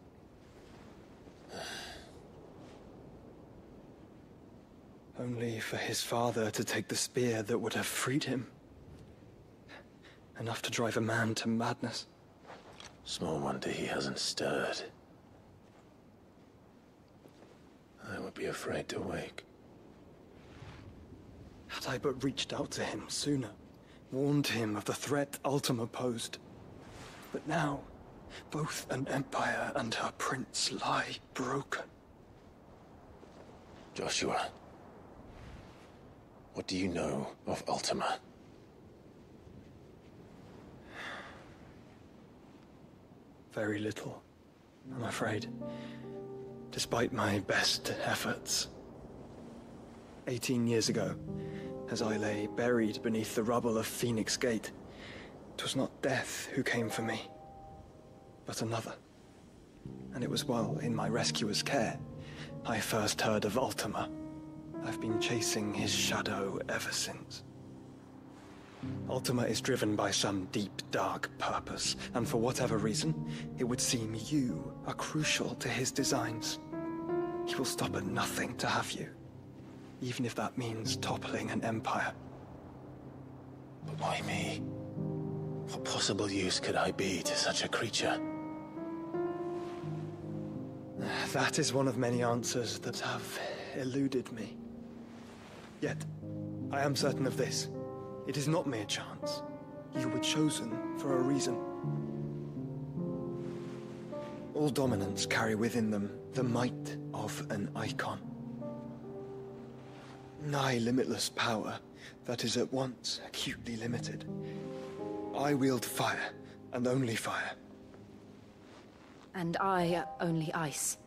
Only for his father to take the spear that would have freed him. Enough to drive a man to madness. Small wonder he hasn't stirred. I would be afraid to wake. Had I but reached out to him sooner, warned him of the threat Ultima posed. But now, both an empire and her prince lie broken. Joshua, what do you know of Ultima? Very little, I'm afraid. Despite my best efforts. 18 years ago, as I lay buried beneath the rubble of Phoenix Gate, 'twas not death who came for me, but another. And it was while in my rescuer's care, I first heard of Ultima. I've been chasing his shadow ever since. Ultima is driven by some deep, dark purpose, and for whatever reason, it would seem you are crucial to his designs. He will stop at nothing to have you, even if that means toppling an empire. But why me? What possible use could I be to such a creature? That is one of many answers that have eluded me. Yet, I am certain of this. It is not mere chance. You were chosen for a reason. All dominants carry within them the might of an icon. Nigh limitless power that is at once acutely limited. I wield fire, and only fire. And I only ice.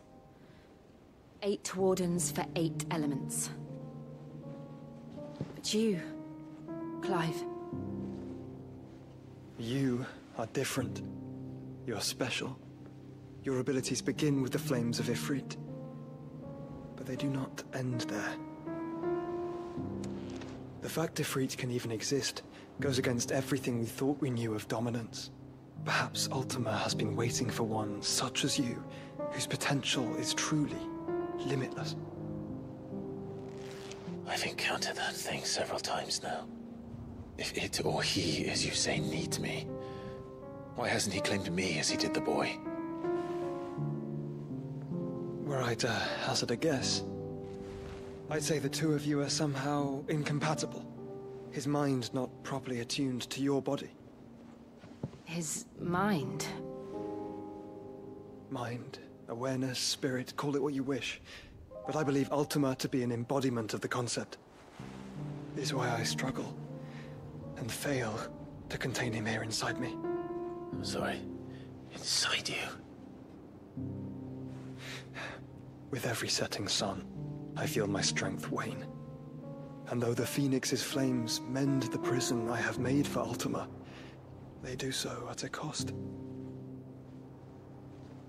8 wardens for 8 elements. But you, Clive. You are different. You're special. Your abilities begin with the flames of Ifrit. But they do not end there. The fact Ifrit can even exist goes against everything we thought we knew of dominance. Perhaps Ultima has been waiting for one such as you, whose potential is truly limitless. I've encountered that thing several times now. If it or he, as you say, needs me, why hasn't he claimed me as he did the boy? Were I to hazard a guess, I'd say the two of you are somehow incompatible. His mind not properly attuned to your body. His mind? Mind, awareness, spirit, call it what you wish. but I believe Ultima to be an embodiment of the concept. Is why I struggle and fail to contain him here inside me. I'm sorry. Inside you? With every setting sun, I feel my strength wane. And though the Phoenix's flames mend the prison I have made for Ultima, they do so at a cost.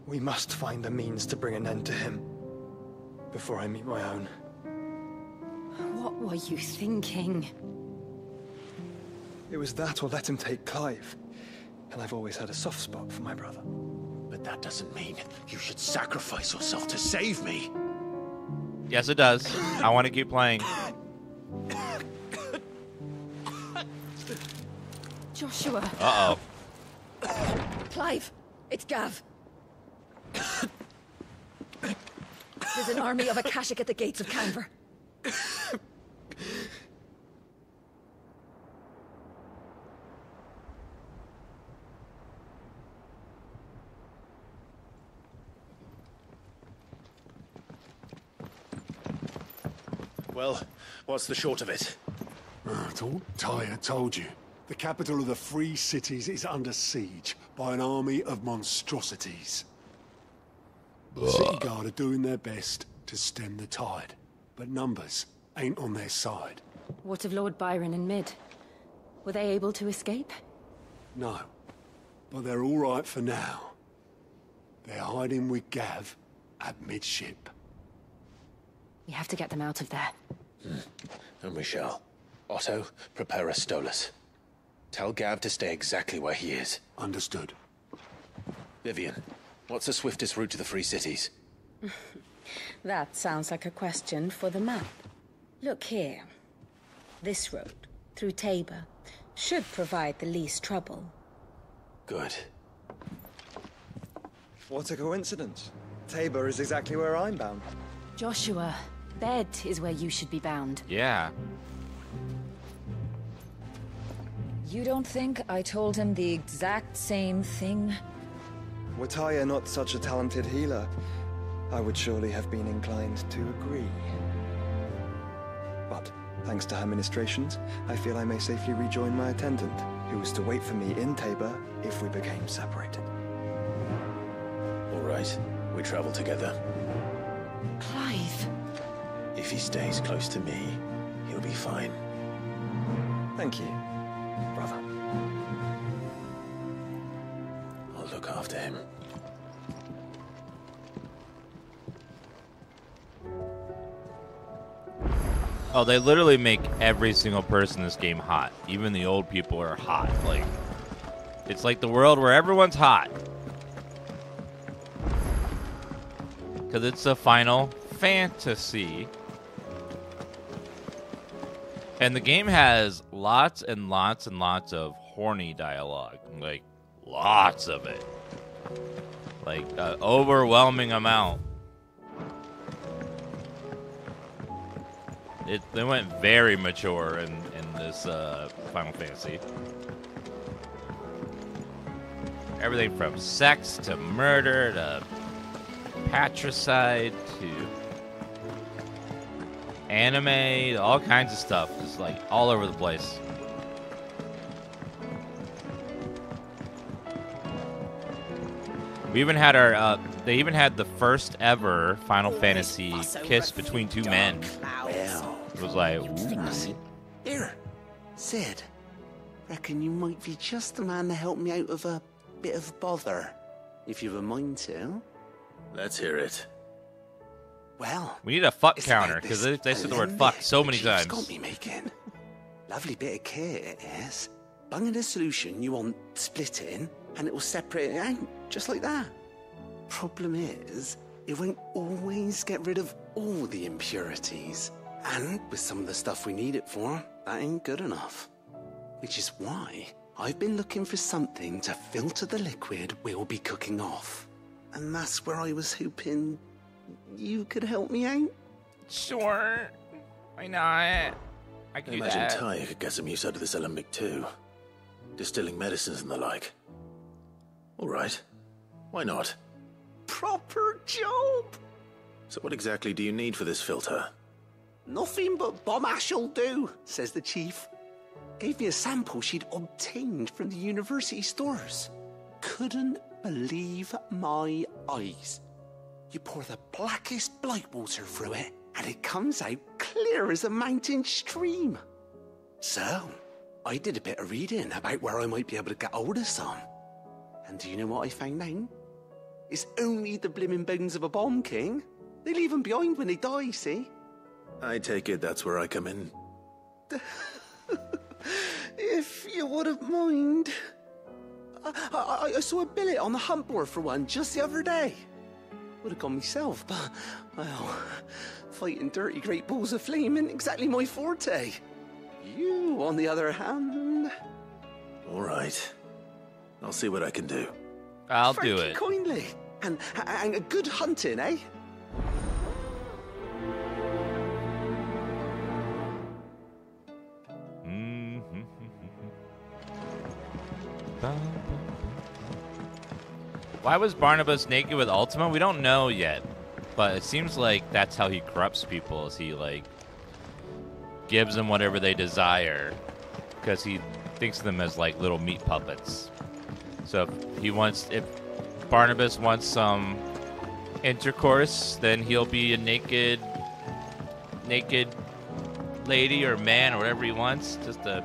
We must find a means to bring an end to him before I meet my own. What were you thinking? It was that or let him take Clive. And I've always had a soft spot for my brother. But that doesn't mean you should sacrifice yourself to save me. Yes, it does. I want to keep playing. Joshua. Uh-oh. Clive, it's Gav. There's an army of Akashic at the gates of Canver. Well, what's the short of it? Thought Tyre told you. The capital of the Free Cities is under siege by an army of monstrosities. The City Guard are doing their best to stem the tide, but numbers ain't on their side. What of Lord Byron and Mid? Were they able to escape? No, but they're all right for now. They're hiding with Gav at midship. We have to get them out of there. And we shall. Otto, prepare a Stolas. Tell Gav to stay exactly where he is. Understood. Vivian, what's the swiftest route to the Free Cities? That sounds like a question for the map. Look here. This road, through Tabor, should provide the least trouble. Good. What a coincidence. Tabor is exactly where I'm bound. Joshua, bed is where you should be bound. Yeah. You don't think I told him the exact same thing? Were Tyre not such a talented healer, I would surely have been inclined to agree. But, thanks to her ministrations, I feel I may safely rejoin my attendant, who was to wait for me in Tabor if we became separated. All right, we travel together. Clive. If he stays close to me, he'll be fine. Thank you, brother. I'll look after him. Oh, they literally make every single person in this game hot. Even the old people are hot. Like, it's like the world where everyone's hot. Because it's a Final Fantasy. And the game has lots and lots and lots of horny dialogue. Like, lots of it. Like, an overwhelming amount. They went very mature in this Final Fantasy. Everything from sex to murder to patricide to anime, all kinds of stuff, just like all over the place. We even had our, they even had the first ever Final Fantasy kiss between two men. It was like, ooh. Here, Sid. Reckon you might be just the man to help me out of a bit of bother, if you've a mind to. Let's hear it. Well, We need a fuck counter, because they said the word fuck so many times. got me making. Lovely bit of kit it is. Bunging a solution you want splitting, and it will separate it out, just like that. Problem is, it won't always get rid of all the impurities. And with some of the stuff we need it for, that ain't good enough. Which is why I've been looking for something to filter the liquid we'll be cooking off. And that's where I was hoping you could help me out. Sure. Why not? I can do Imagine that. Tyre could get some use out of this alembic too. Distilling medicines and the like. All right. Why not? Proper job! So what exactly do you need for this filter? Nothing but bomb ash'll do, says the chief. Gave me a sample she'd obtained from the university stores. Couldn't believe my eyes. You pour the blackest blight water through it, and it comes out clear as a mountain stream. So, I did a bit of reading about where I might be able to get hold of some. And do you know what I found out? It's only the blimmin' bones of a bomb king. They leave them behind when they die, see? I take it that's where I come in. If you wouldn't mind. I saw a billet on the hunt board for one just the other day. Would have gone myself, but, well, fighting dirty great balls of flame isn't exactly my forte. You, on the other hand... All right. I'll see what I can do. I'll Thank do you it. kindly. And a good hunting, eh? Why was Barnabas naked with Ultima? We don't know yet, but it seems like that's how he corrupts people. Is he like gives them whatever they desire because he thinks of them as like little meat puppets. So if Barnabas wants some intercourse, then he'll be a naked lady or man or whatever he wants, just to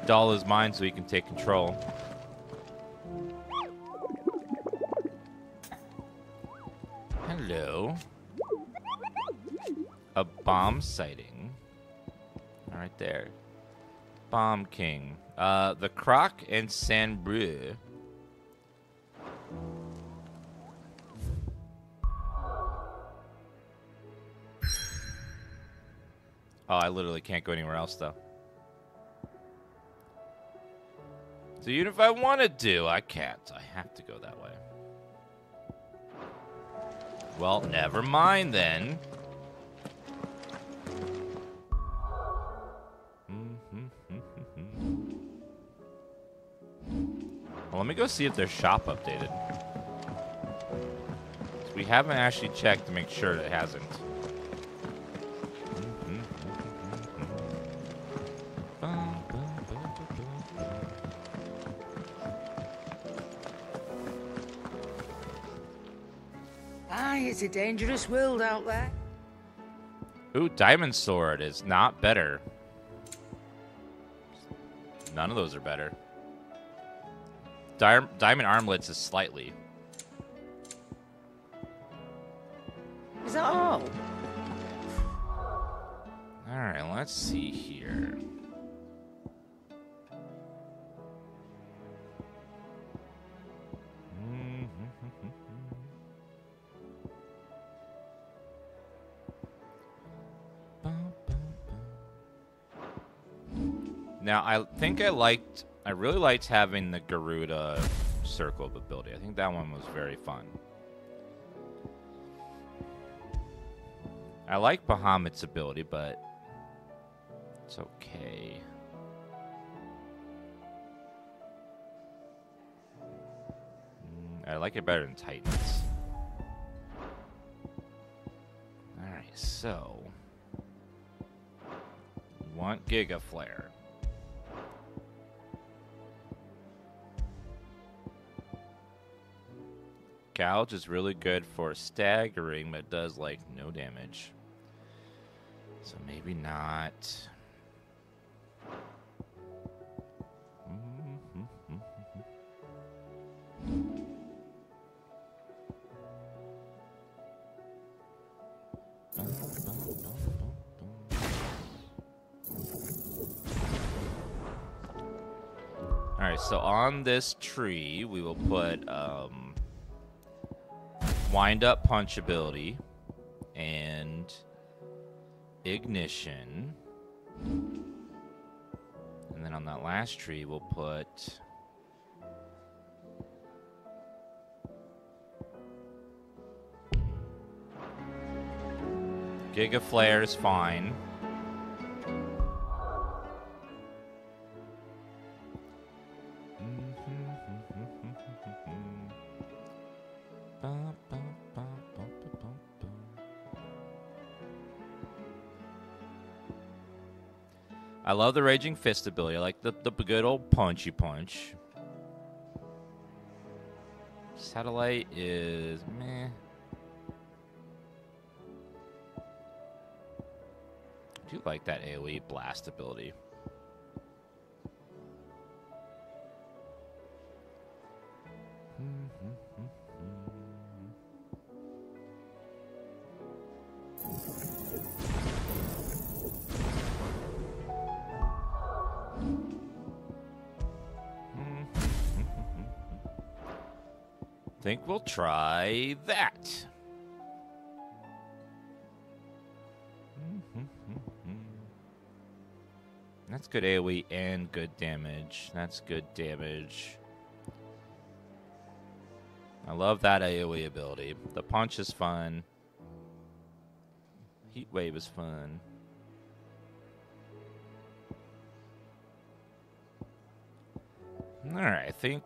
dull his mind so he can take control. Hello. A bomb sighting. All right there. Bomb King. The Croc and Sanbrou. Oh, I literally can't go anywhere else, though. So even if I wanted to, I can't. I have to go that way. Well, never mind then. Well, let me go see if their shop updated. We haven't actually checked to make sure it hasn't. It's a dangerous world out there. Ooh, Diamond Sword is not better. None of those are better. Diamond Armlets is slightly. Is that all? Alright, let's see here. Now, I think I really liked having the Garuda circle of ability. I think that one was very fun. I like Bahamut's ability, but it's okay. I like it better than Titans. Alright, so we want Giga Flare. Gouge is really good for staggering, but it does like no damage. So maybe not. Alright, so on this tree, we will put Wind Up Punch ability and Ignition. And then on that last tree, we'll put Giga Flare is fine. I love the Raging Fist ability. I like the good old punchy punch. Satellite is meh. I do like that AoE blast ability. Think we'll try that. That's good AoE and good damage. That's good damage. I love that AoE ability. The punch is fun. Heat wave is fun. Alright, I think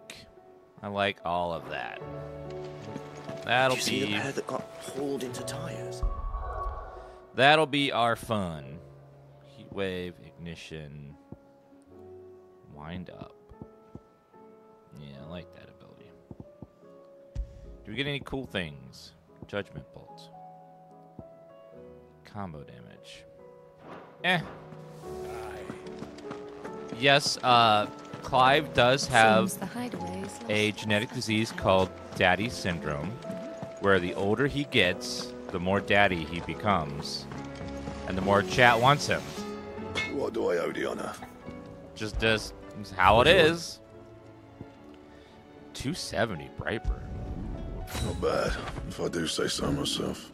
I like all of that. That'll Did you see be the pair that got hauled into tires? That'll be our fun. Heat wave, ignition, wind up. Yeah, I like that ability. Do we get any cool things? Judgment bolt. Combo damage. Eh. Yes, Clive does have a genetic disease called daddy syndrome, where the older he gets, the more daddy he becomes, and the more chat wants him. What do I owe the honor? Just how it is. 270 Brightburn. Not bad, if I do say so myself.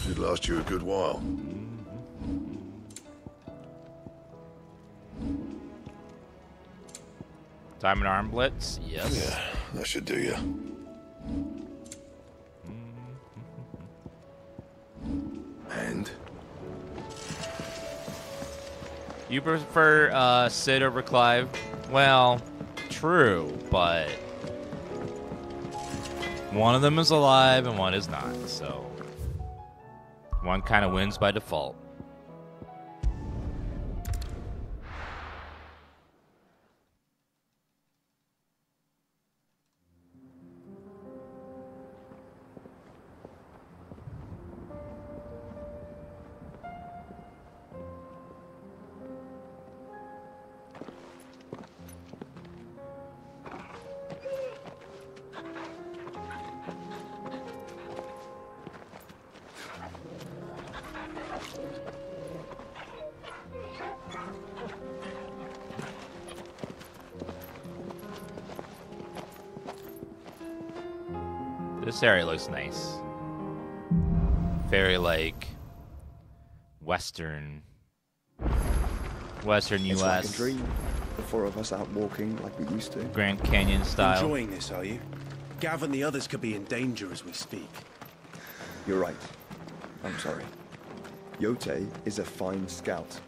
Should last you a good while. Diamond Arm Blitz? Yes. Yeah, that should do you. And? You prefer Sid over Clive? Well, true, but one of them is alive and one is not, so one kind of wins by default. This area looks nice. Very like Western It's US. like a dream. The four of us out walking like we used to. Grand Canyon style. Enjoying this, are you? Gav and the others could be in danger as we speak. You're right. I'm sorry. Yote is a fine scout.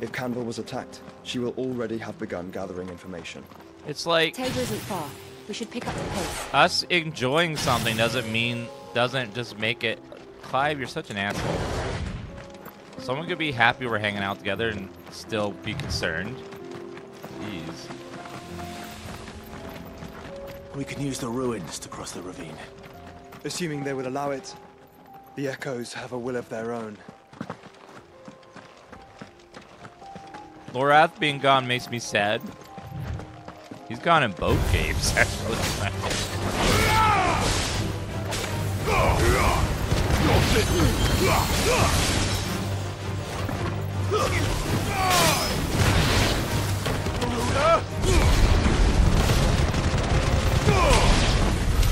If Canva was attacked, she will already have begun gathering information. It's like Tabor isn't far. We should pick up the pace. us enjoying something doesn't just make it. Clive, you're such an asshole. Someone could be happy we're hanging out together and still be concerned. Jeez. We can use the ruins to cross the ravine. Assuming they would allow it. The Echoes have a will of their own. Lorath being gone makes me sad. He's gone in both games, actually.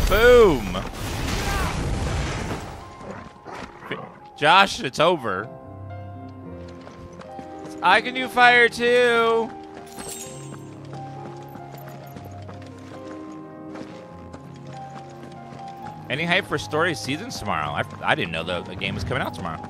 Boom! Josh, it's over. I can do fire too! Any hype for story seasons tomorrow? I didn't know the game was coming out tomorrow.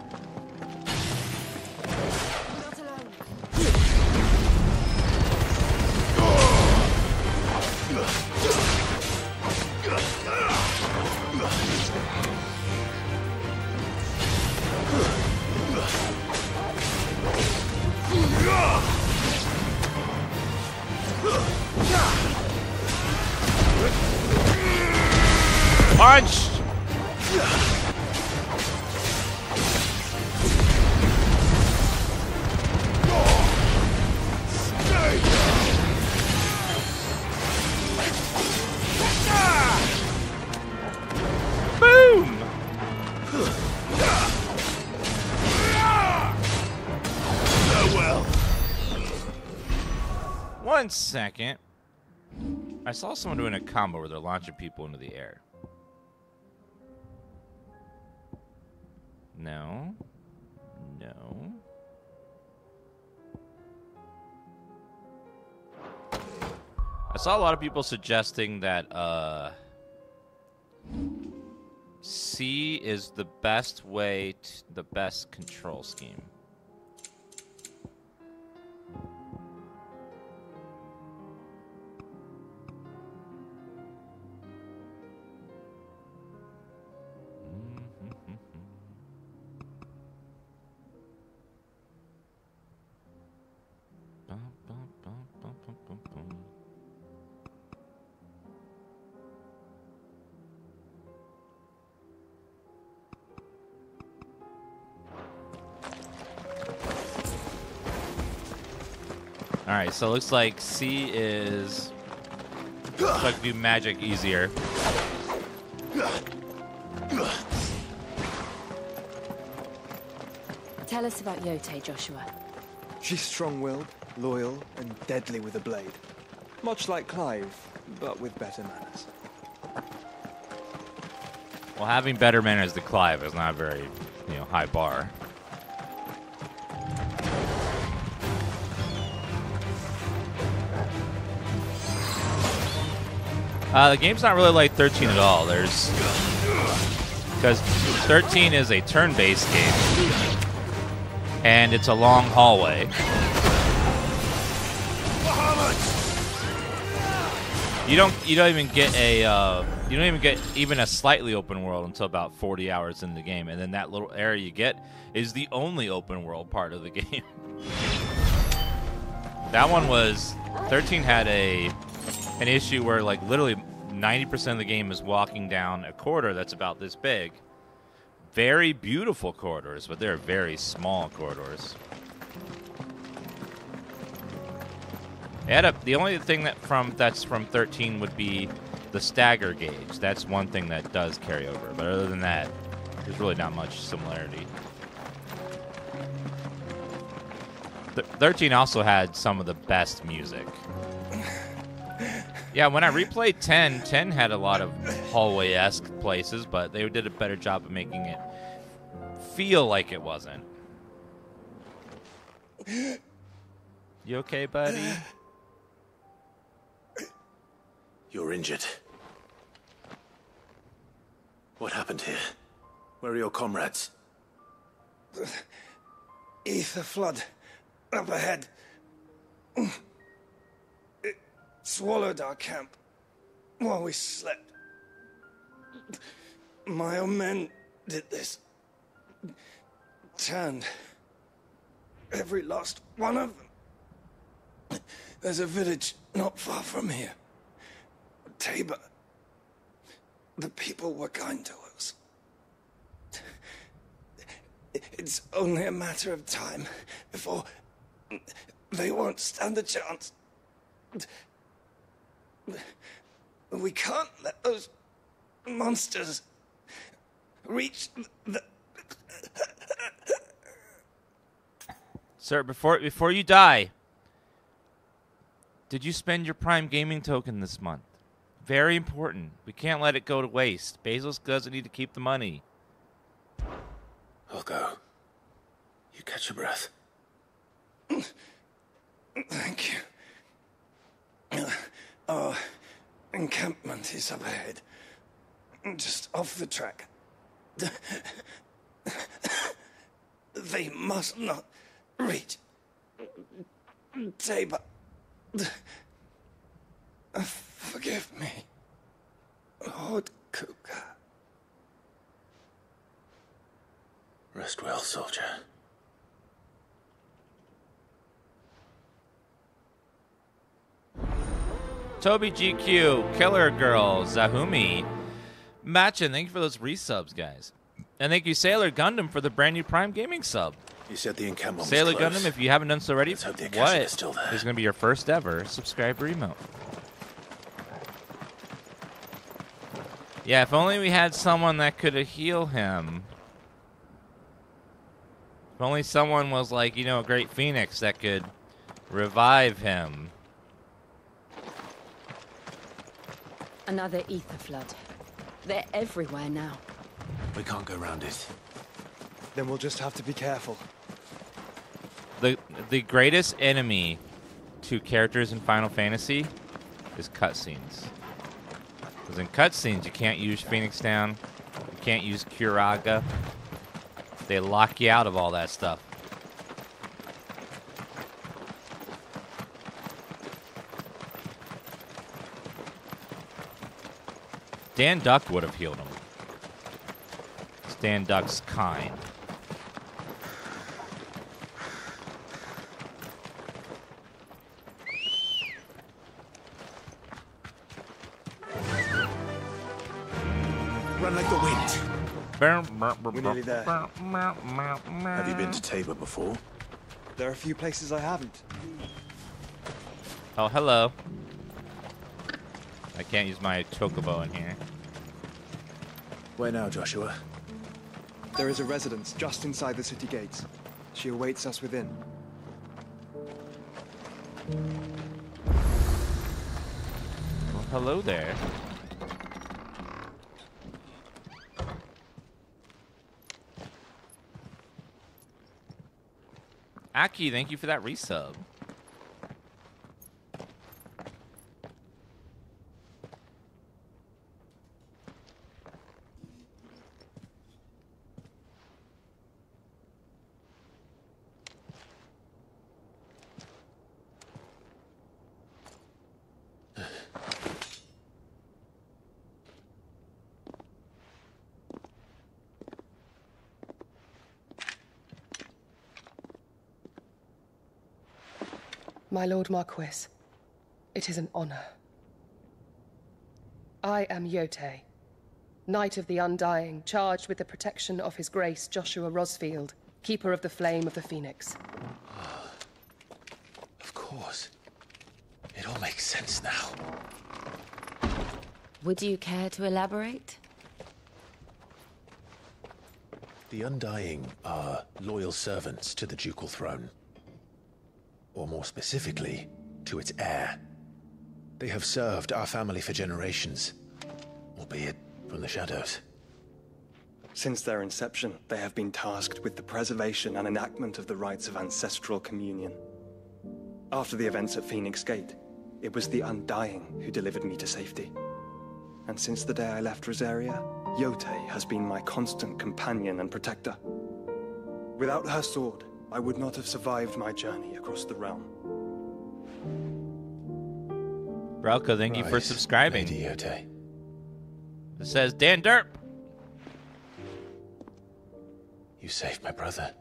Punch! Boom! Well. 1 second. I saw someone doing a combo where they're launching people into the air. No. No. I saw a lot of people suggesting that C is the best way, the best control scheme. Alright, so it looks like C is... looks like do magic easier. Tell us about Yote, Joshua. She's strong-willed, loyal, and deadly with a blade. Much like Clive, but with better manners. Well, having better manners than Clive is not a very, high bar. The game's not really like 13 at all. Because 13 is a turn-based game, and it's a long hallway. You don't even get even a slightly open world until about 40 hours in the game, and then that little area you get is the only open world part of the game. That one was 13 had an issue where like literally 90% of the game is walking down a corridor that's about this big. Very beautiful corridors, but they're very small corridors. The only thing that's from 13 would be the stagger gauge. That's one thing that does carry over. But other than that, there's really not much similarity. 13 also had some of the best music. Yeah, when I replayed 10, 10 had a lot of hallway-esque places, but they did a better job of making it feel like it wasn't. You okay, buddy? You're injured. What happened here? Where are your comrades? Ether flood. Up ahead. It swallowed our camp while we slept. My own men did this. Turned every last one of them. There's a village not far from here. Tabor. The people were kind to us. It's only a matter of time before they won't stand a chance. We can't let those monsters reach the... Sir, before you die, did you spend your Prime Gaming token this month? Very important. We can't let it go to waste. Bezos doesn't need to keep the money. I'll go. You catch your breath. Thank you. Our encampment is up ahead. Just off the track. They must not reach Tabor. Forgive me, Lord Kuka. Rest well, soldier. Toby GQ, Killer Girl, Zahumi, Matchin, thank you for those resubs, guys. And thank you, Sailor Gundam, for the brand new Prime Gaming sub. You said the encampment Sailor was close. Gundam, if you haven't done so already, Let's hope the what Akasha is is still there. going to be your first ever subscriber emote? Yeah, if only we had someone that could heal him. If only someone was like, you know, a great phoenix that could revive him. Another ether flood. They're everywhere now. We can't go around it. Then we'll just have to be careful. The greatest enemy to characters in Final Fantasy is cutscenes. Because in cutscenes, you can't use Phoenix Down. You can't use Curaga. They lock you out of all that stuff. Dan Duck would have healed him. Dan Duck's kind. Run like the wind. We're nearly there. Have you been to Tabor before? There are a few places I haven't. Oh, hello. I can't use my chocobo in here. Where now, Joshua? There is a residence just inside the city gates. She awaits us within. Well, hello there. Aki, thank you for that resub. My Lord Marquis, it is an honor. I am Yotei, Knight of the Undying, charged with the protection of His Grace Joshua Rosfield, Keeper of the Flame of the Phoenix. Of course. It all makes sense now. Would you care to elaborate? The Undying are loyal servants to the ducal throne. Or more specifically, to its heir. They have served our family for generations, albeit from the shadows. Since their inception, they have been tasked with the preservation and enactment of the rites of ancestral communion. After the events at Phoenix Gate, it was the Undying who delivered me to safety. And since the day I left Rosaria, Yotei has been my constant companion and protector. Without her sword, I would not have survived my journey across the realm. Brelka, thank you for subscribing. Lady Yotei. It says Dan Derp. You saved my brother.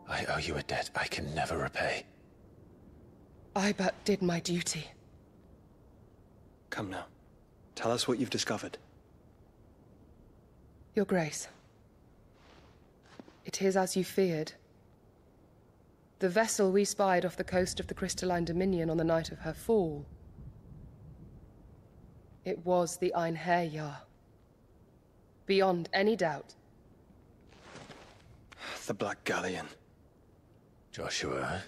I owe you a debt I can never repay. I but did my duty. Come now. Tell us what you've discovered. Your Grace. It is as you feared. The vessel we spied off the coast of the Crystalline Dominion on the night of her fall. It was the Einherjar. Beyond any doubt. The Black Galleon. Joshua,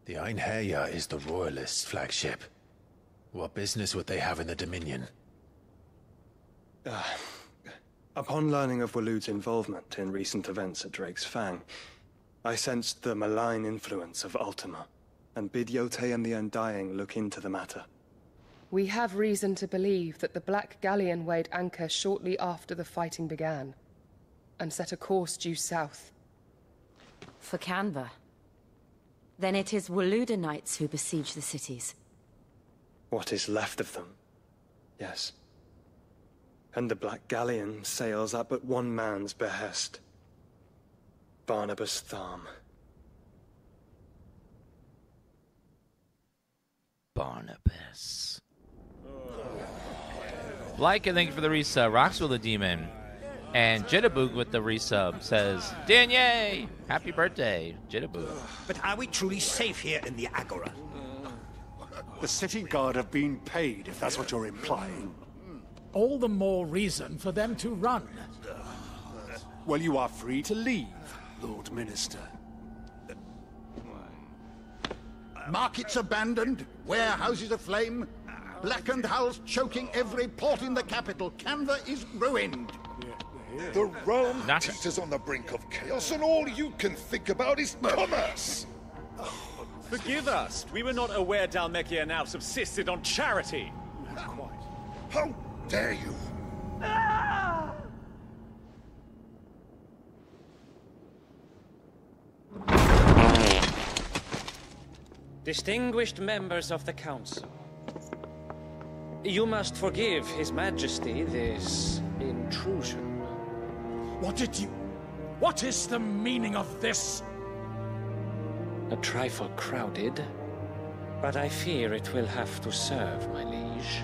the Einherjar is the Royalists' flagship. What business would they have in the Dominion? Upon learning of Waloed's involvement in recent events at Drake's Fang, I sensed the malign influence of Ultima, and bid Yotei and the Undying look into the matter. We have reason to believe that the Black Galleon weighed anchor shortly after the fighting began, and set a course due south. For Canva. Then it is Waloed knights who besiege the cities. What is left of them? Yes. And the Black Galleon sails at but one man's behest, Barnabas Tharm. Barnabas. Blake, and thank you for the resub. Roxwell the Demon. And Jitterbug with the resub says, Danye! Happy birthday, Jitterbug. But are we truly safe here in the Agora? The city guard have been paid, if that's what you're implying. All the more reason for them to run. Well, you are free to leave, Lord Minister. Markets abandoned, warehouses aflame, blackened hulls choking every port in the capital. Canva is ruined. The realm teeters on the brink of chaos, and all you can think about is commerce. Forgive us. We were not aware Dhalmekia now subsisted on charity. How dare you? Distinguished members of the Council, you must forgive His Majesty this intrusion. What is the meaning of this? A trifle crowded, but I fear it will have to serve, my liege.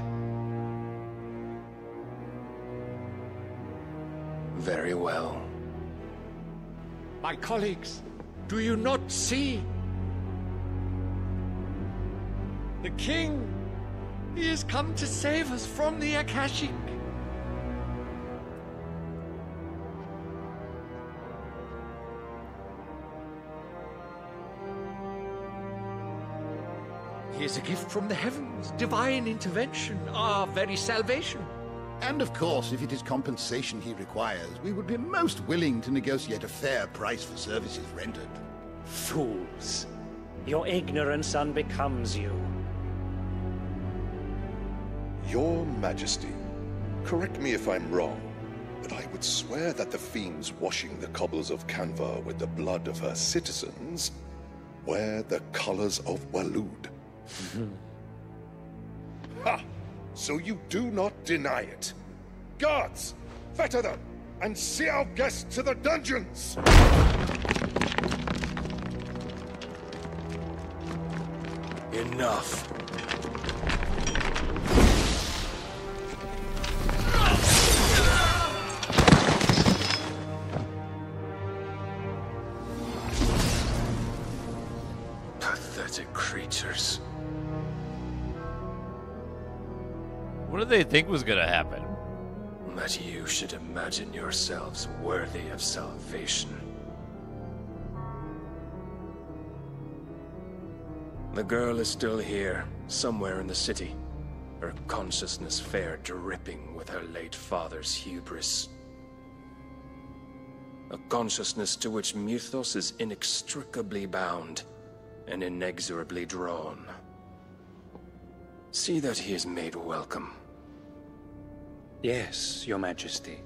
Very well. My colleagues, do you not see? The king! He has come to save us from the Akashic! He is a gift from the heavens, divine intervention, our very salvation. And of course, if it is compensation he requires, we would be most willing to negotiate a fair price for services rendered. Fools! Your ignorance unbecomes you. Your Majesty, correct me if I'm wrong, but I would swear that the fiends washing the cobbles of Canva with the blood of her citizens wear the colors of Waloed. Ha! So you do not deny it. Guards, fetter them, and see our guests to the dungeons! Enough. Pathetic creatures. What did they think was gonna happen? That you should imagine yourselves worthy of salvation. The girl is still here, somewhere in the city. Her consciousness fair dripping with her late father's hubris. A consciousness to which Mythos is inextricably bound and inexorably drawn. See that he is made welcome. Yes, Your Majesty.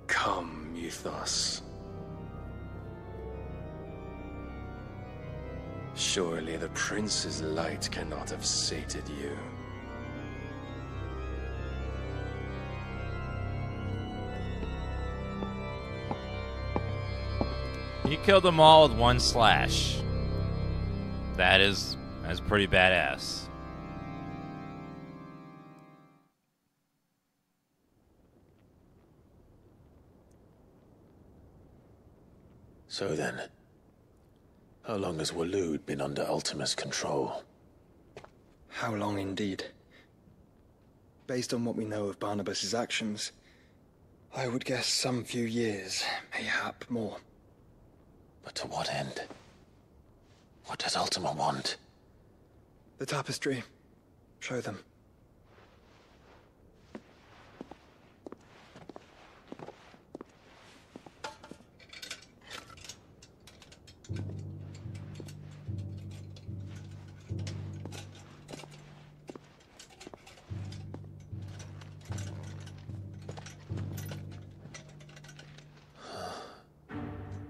Come, Mythos. Surely the prince's light cannot have sated you. You killed them all with one slash. That's pretty badass. So then, how long has Waloed been under Ultima's control? How long indeed? Based on what we know of Barnabas's actions, I would guess some few years, mayhap more. But to what end? What does Ultima want? The tapestry. Show them.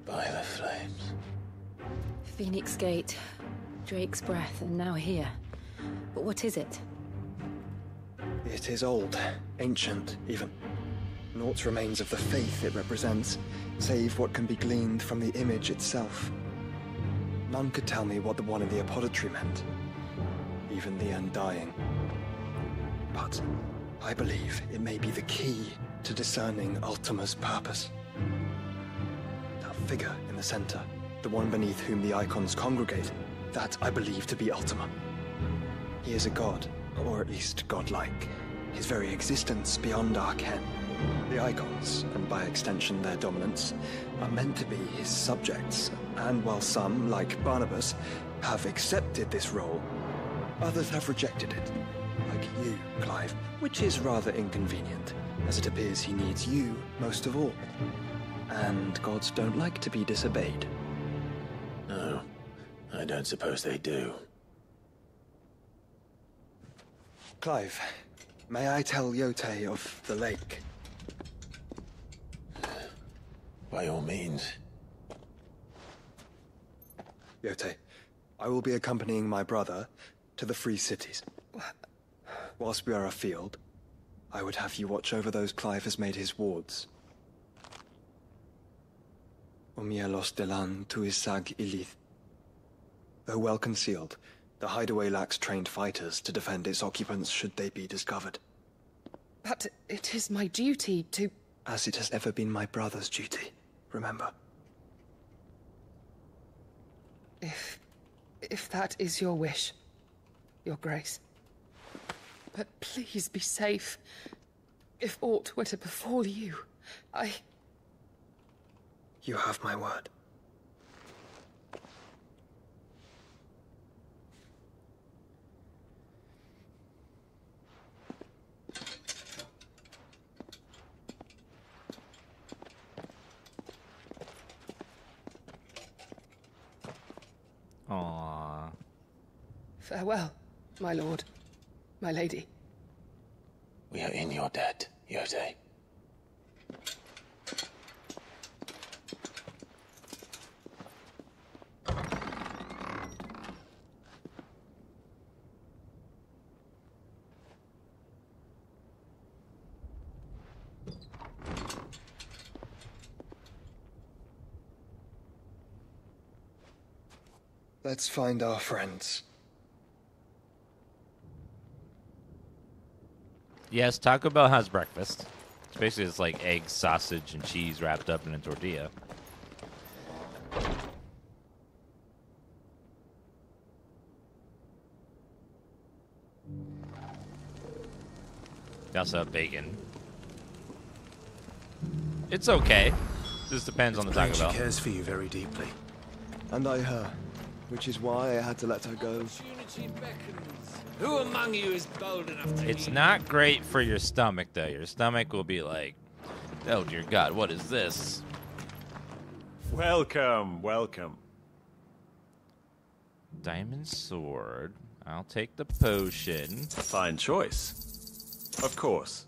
By the flames. Phoenix Gate, Drake's Breath, and now here. But what is it? It is old, ancient even. Naught remains of the faith it represents, save what can be gleaned from the image itself. None could tell me what the one in the apothecary meant, even the Undying. But I believe it may be the key to discerning Ultima's purpose. That figure in the center, the one beneath whom the icons congregate, that I believe to be Ultima. He is a god, or at least godlike, his very existence beyond our ken. The icons, and by extension their dominants, are meant to be his subjects, and while some, like Barnabas, have accepted this role, others have rejected it. Like you, Clive, which is rather inconvenient, as it appears he needs you most of all. And gods don't like to be disobeyed. No, I don't suppose they do. Clive, may I tell Yotei of the lake? By all means. Yotei, I will be accompanying my brother to the Free Cities. Whilst we are afield, I would have you watch over those Clive has made his wards. Umielos delan tuisag ilith. Though well concealed, the hideaway lacks trained fighters to defend its occupants should they be discovered. But it is my duty to... As it has ever been my brother's duty, remember. If that is your wish, Your Grace. But please be safe. If aught were to befall you, You have my word. Aww. Farewell, my lord, my lady. We are in your debt, Yotei. Let's find our friends. Yes, Taco Bell has breakfast. It's basically it's like egg, sausage, and cheese wrapped up in a tortilla. They also have bacon. It's okay. Just depends on the Taco Bell. She cares for you very deeply. And I her, which is why I had to let her go. Who among you is bold enough to... It's not great for your stomach, though. Your stomach will be like, oh, dear God, what is this? Welcome, welcome. Diamond sword. I'll take the potion. Fine choice. Of course.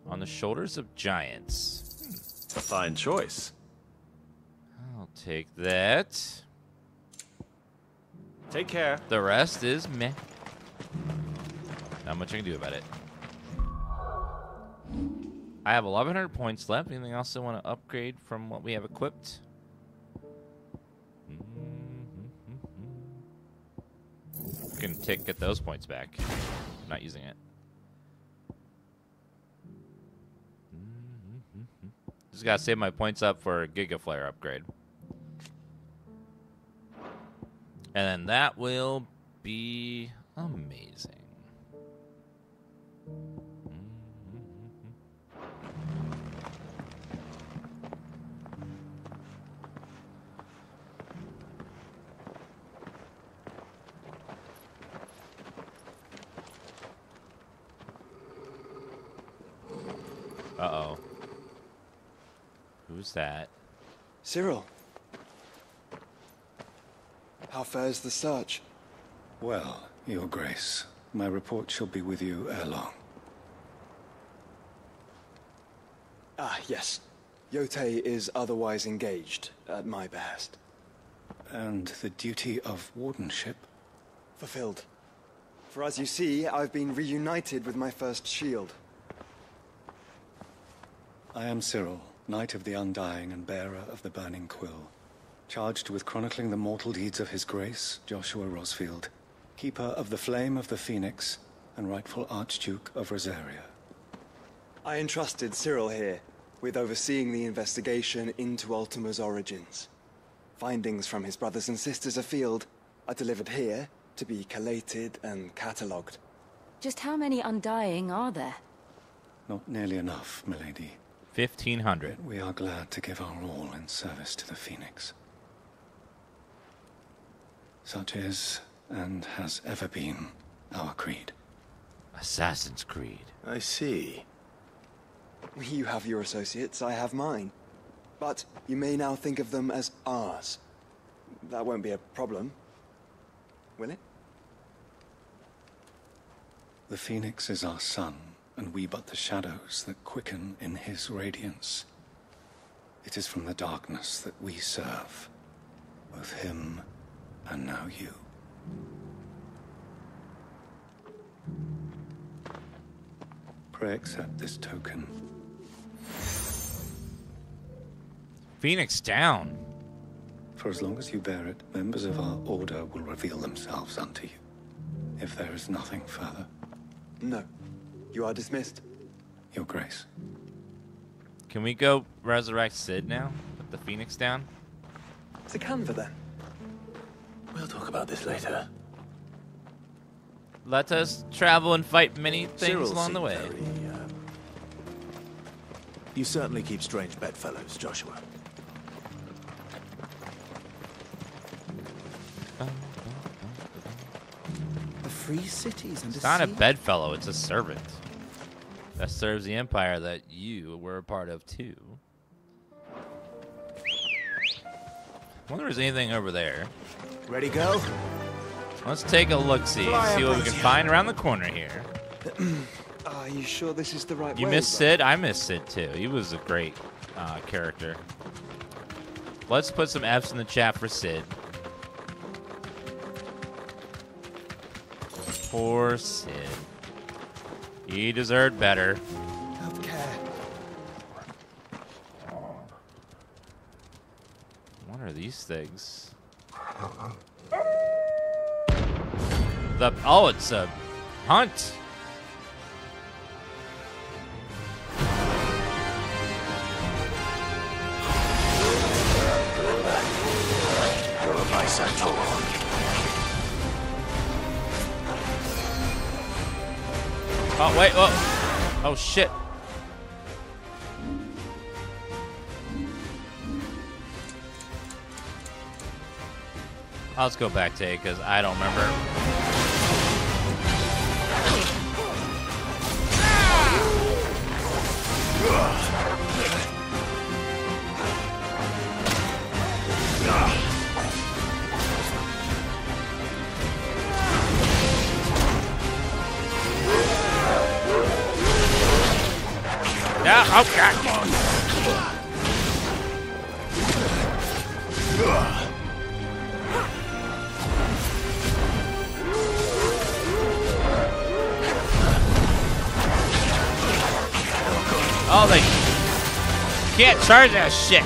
On the shoulders of giants. A fine choice. I'll take that. Take care. The rest is meh. Not much I can do about it. I have 1,100 points left. Anything else I want to upgrade from what we have equipped? We can get those points back. I'm not using it. Just gotta save my points up for a Giga Flare upgrade. And then that will be amazing. Uh-oh. Who's that? Cyril. How fares the search? Well, Your Grace, my report shall be with you ere long. Ah, yes. Yotei is otherwise engaged, at my behest. And the duty of wardenship? Fulfilled. For as you see, I've been reunited with my first shield. I am Cyril, Knight of the Undying and bearer of the Burning Quill, charged with chronicling the mortal deeds of His Grace, Joshua Rosfield, keeper of the Flame of the Phoenix and rightful Archduke of Rosaria. I entrusted Cyril here with overseeing the investigation into Ultima's origins. Findings from his brothers and sisters afield are delivered here to be collated and catalogued. Just how many Undying are there? Not nearly enough, milady. 1,500. We are glad to give our all in service to the Phoenix. Such is, and has ever been, our creed. Assassin's Creed. I see. You have your associates, I have mine. But you may now think of them as ours. That won't be a problem, will it? The Phoenix is our sun, and we but the shadows that quicken in his radiance. It is from the darkness that we serve, both him and now you. Pray accept this token. Phoenix down. For as long as you bear it, members of our order will reveal themselves unto you. If there is nothing further. No. You are dismissed. Your Grace. Can we go resurrect Sid now? With the Phoenix down? To Canva then. We'll talk about this later. Let us travel and fight many things Cyril along the seemed way. very, You certainly keep strange bedfellows, Joshua. The free cities under It's not a siege? bedfellow, it's a servant. That serves the empire that you were a part of too. I wonder if there's anything over there. Ready, go? Let's take a look-see, see what we can find around the corner here. Are you sure this is the right way? You missed Sid? I missed Sid too. He was a great character. Let's put some F's in the chat for Sid. Poor Sid. He deserved better. Have care. What are these things? Oh, it's a hunt. You're a bisexual. Oh, wait, oh. Oh, shit. Let's go back to it, because I don't remember. Yeah, oh god. Oh, they can't charge that shit.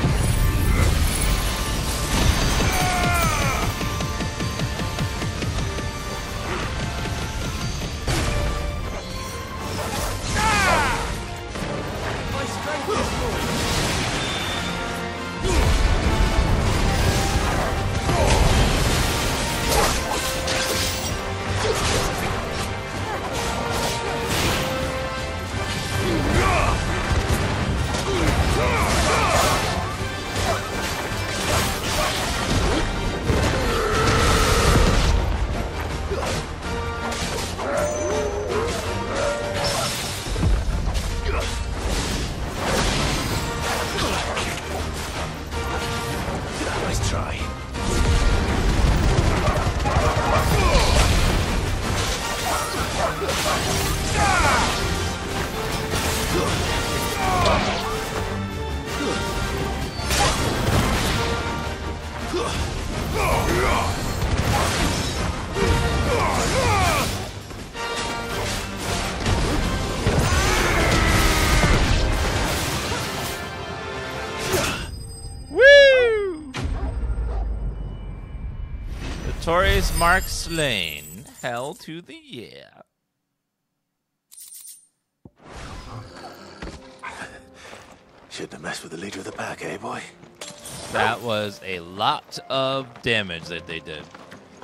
is Mark slain. Hell to the yeah. Shouldn't have messed with the leader of the pack, eh, boy? That was a lot of damage that they did.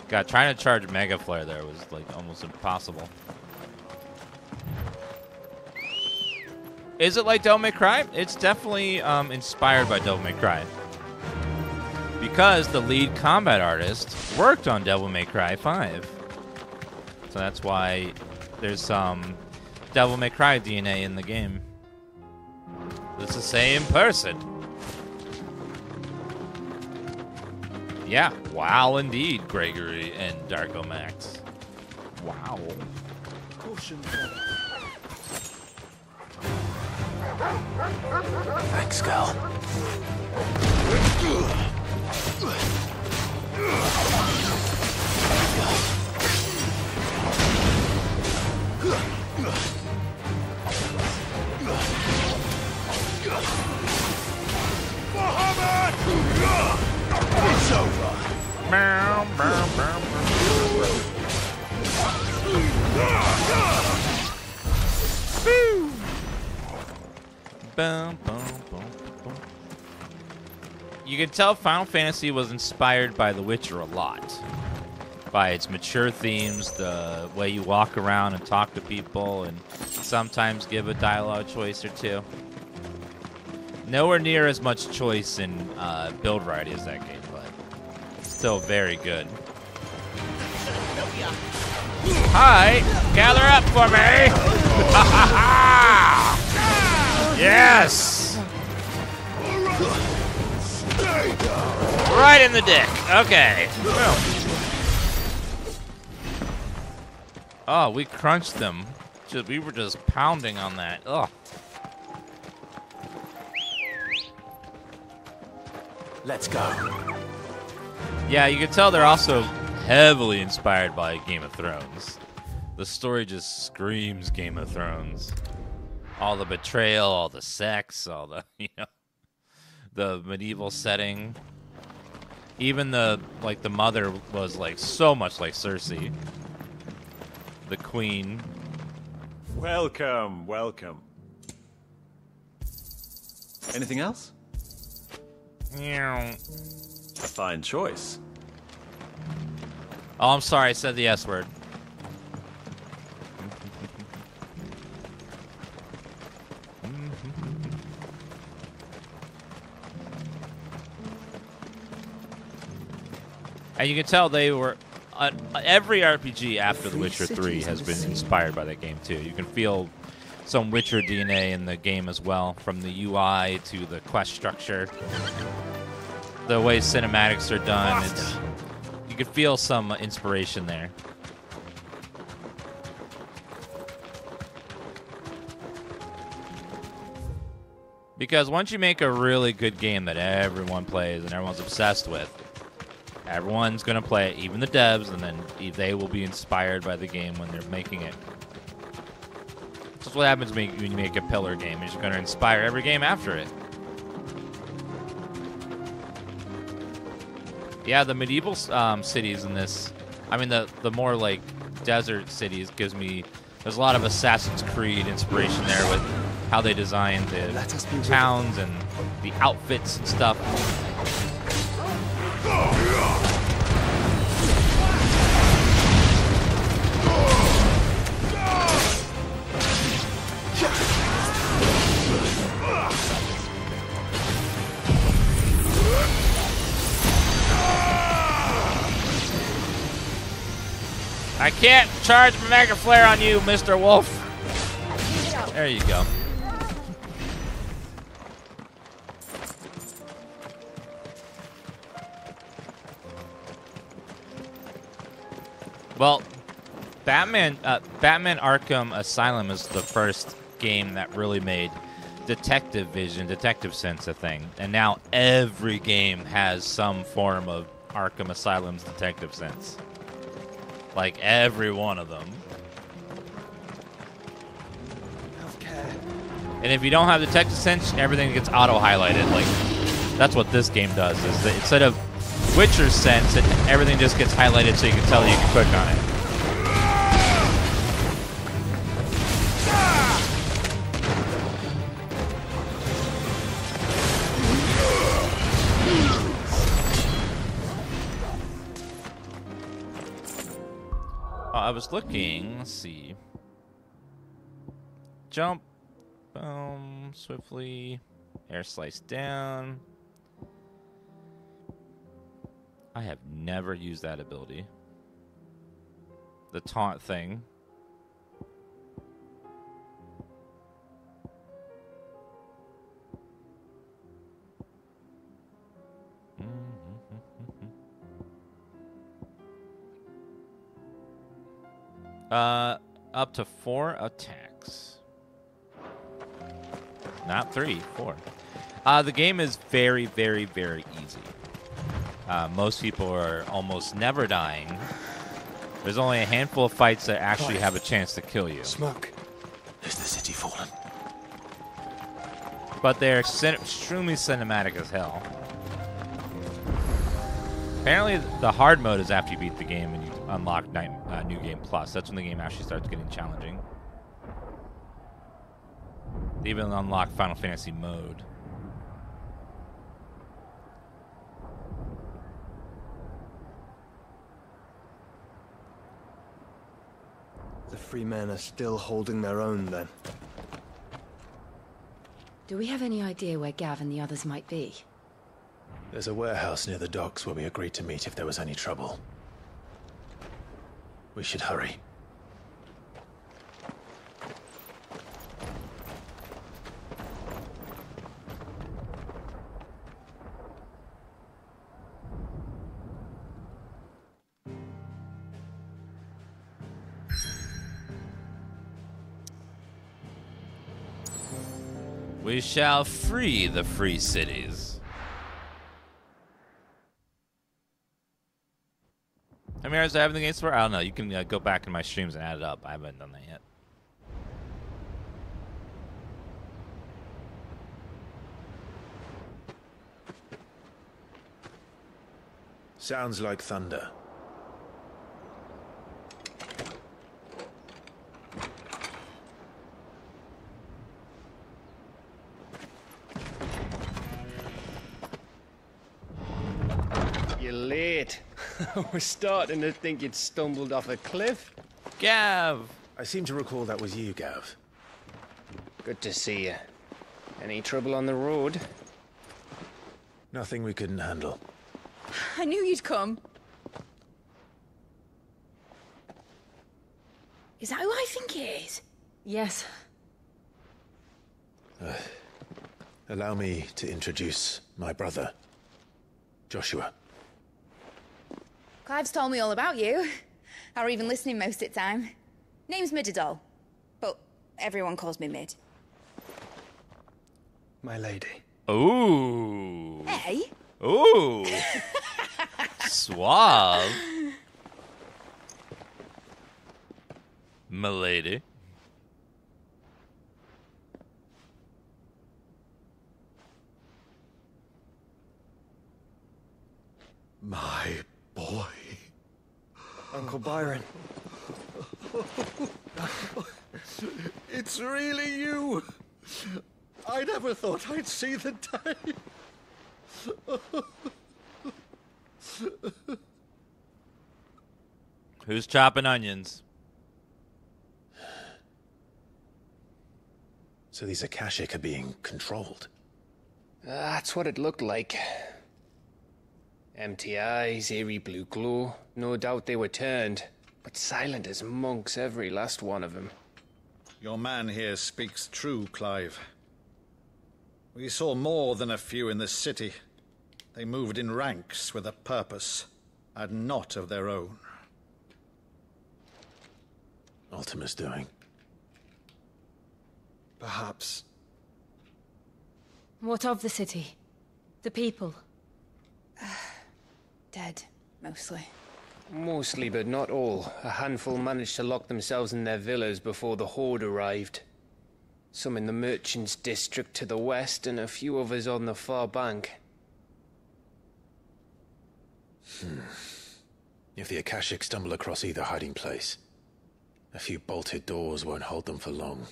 God, trying to charge Mega Flare there was like almost impossible. Is it like Devil May Cry? It's definitely inspired by Devil May Cry. Because the lead combat artist worked on Devil May Cry 5. So that's why there's some Devil May Cry DNA in the game. It's the same person. Yeah, wow indeed, Gregory and Darko Max. Wow. Caution. Thanks, Skull. It's over. You can tell Final Fantasy was inspired by The Witcher a lot. By its mature themes, the way you walk around and talk to people, and sometimes give a dialogue choice or two. Nowhere near as much choice in build variety as that game, but still very good. Hi! Gather up for me! Yes! Right in the dick. Okay. Oh, we crunched them. We were just pounding on that. Ugh. Let's go. Yeah, you can tell they're also heavily inspired by Game of Thrones. The story just screams Game of Thrones. All the betrayal, all the sex, all the, the medieval setting. Even the mother was like so much like Cersei. The queen. Welcome, welcome. Anything else? A fine choice. Oh, I'm sorry, I said the S word. And you can tell they were... every RPG after The Witcher 3 has been inspired by that game, too. You can feel some Witcher DNA in the game as well, from the UI to the quest structure. The way cinematics are done, you can feel some inspiration there. Because once you make a really good game that everyone plays and everyone's obsessed with, everyone's going to play it, even the devs, and then they will be inspired by the game when they're making it. That's what happens when you make a pillar game, is you're going to inspire every game after it. Yeah, the medieval cities in this, I mean, the more like desert cities gives me, there's a lot of Assassin's Creed inspiration there with how they designed the towns and the outfits and stuff. I can't charge my Mega Flare on you, Mr. Wolf. There you go. Well, Batman Arkham Asylum is the first game that really made detective vision, detective sense a thing. And now every game has some form of Arkham Asylum's detective sense. Like every one of them. And if you don't have detective sense, everything gets auto-highlighted. Like, that's what this game does, is that instead of Witcher sense, and everything just gets highlighted so you can tell that you can click on it. I was looking, let's see. Jump, boom, swiftly, air slice down. I have never used that ability. The taunt thing. Up to 4 attacks. Not 3, 4. The game is very, very, very easy. Most people are almost never dying. There's only a handful of fights that actually have a chance to kill you. Smoke. Is the city fallen? But they're extremely cinematic as hell. Apparently, the hard mode is after you beat the game and you unlock New Game Plus. That's when the game actually starts getting challenging. They even unlock Final Fantasy mode. The free men are still holding their own, then. Do we have any idea where Gav and the others might be? There's a warehouse near the docks where we agreed to meet if there was any trouble. We should hurry. We shall free the free cities. How many hours do I have in the game for? I don't know. You can go back in my streams and add it up. I haven't done that yet. Sounds like thunder. You're late. I was starting to think you'd stumbled off a cliff. Gav! I seem to recall that was you, Gav. Good to see you. Any trouble on the road? Nothing we couldn't handle. I knew you'd come. Is that who I think it is? Yes. Allow me to introduce my brother, Joshua. Clive's told me all about you. Or even listening most of the time. Name's Midadol, but everyone calls me Mid. My lady. Ooh. Hey? Ooh. Suave. Milady. My boy. Uncle Byron. It's really you. I never thought I'd see the day. Who's chopping onions? So these Akashic are being controlled. That's what it looked like. Empty eyes, eerie blue glow. No doubt they were turned, but silent as monks, every last one of them. Your man here speaks true, Clive. We saw more than a few in this city. They moved in ranks with a purpose, and not of their own. Ultima's doing. Perhaps. What of the city? The people? Dead, mostly. Mostly, but not all. A handful managed to lock themselves in their villas before the Horde arrived. Some in the Merchants' District to the west, and a few others on the far bank. If the Akashic stumble across either hiding place, a few bolted doors won't hold them for long.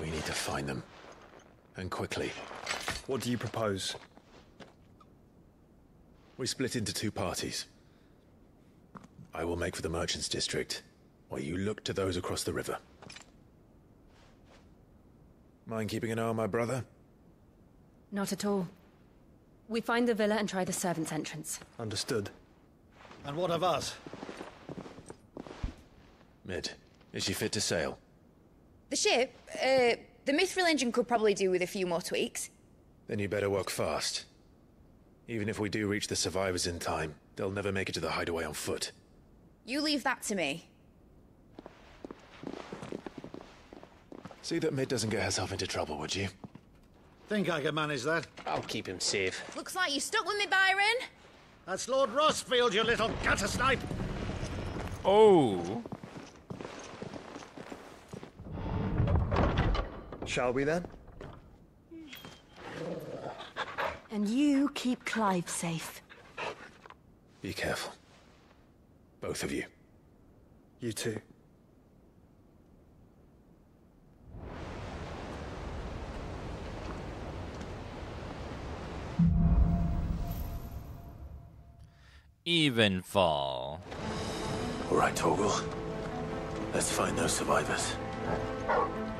We need to find them. And quickly. What do you propose? We split into two parties. I will make for the Merchants District, while you look to those across the river. Mind keeping an eye on my brother? Not at all. We find the villa and try the servants' entrance. Understood. And what of us? Mid, is she fit to sail? The ship, the mithril engine could probably do with a few more tweaks. Then you better work fast. Even if we do reach the survivors in time, they'll never make it to the hideaway on foot. You leave that to me. See that Mid doesn't get herself into trouble, would you? Think I can manage that? I'll keep him safe. Looks like you stuck with me, Byron. That's Lord Rossfield, you little gutter snipe! Oh. Shall we then? And you keep Clive safe. Be careful. Both of you. You too. Evenfall. All right, Torgal. Let's find those survivors.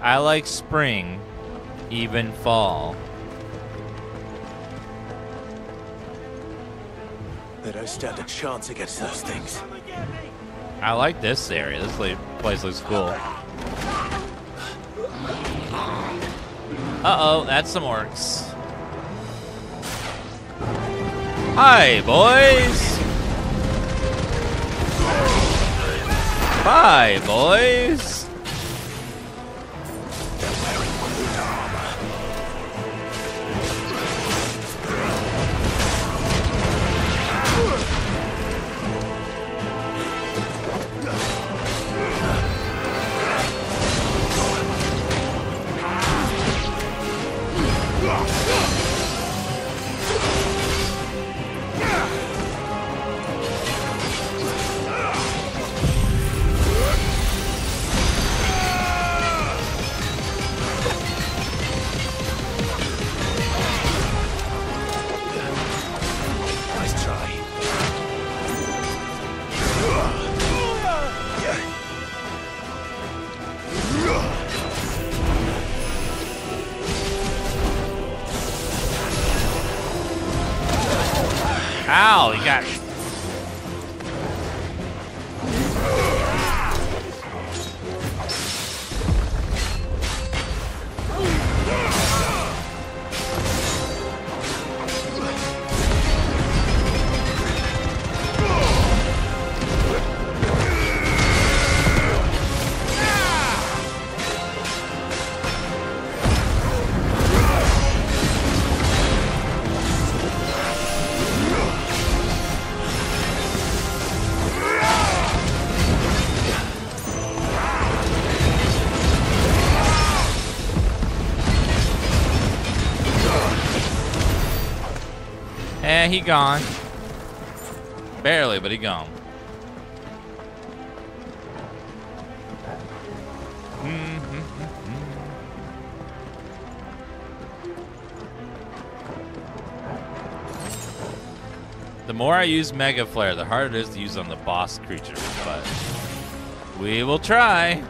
I like spring. Evenfall. They don't stand a chance against those things. I like this area. This place looks cool. Uh-oh, that's some orcs. Hi, boys! Bye, boys! Ow, he got... he gone. Barely, but he gone. The more I use Mega Flare, the harder it is to use on the boss creatures, but we will try.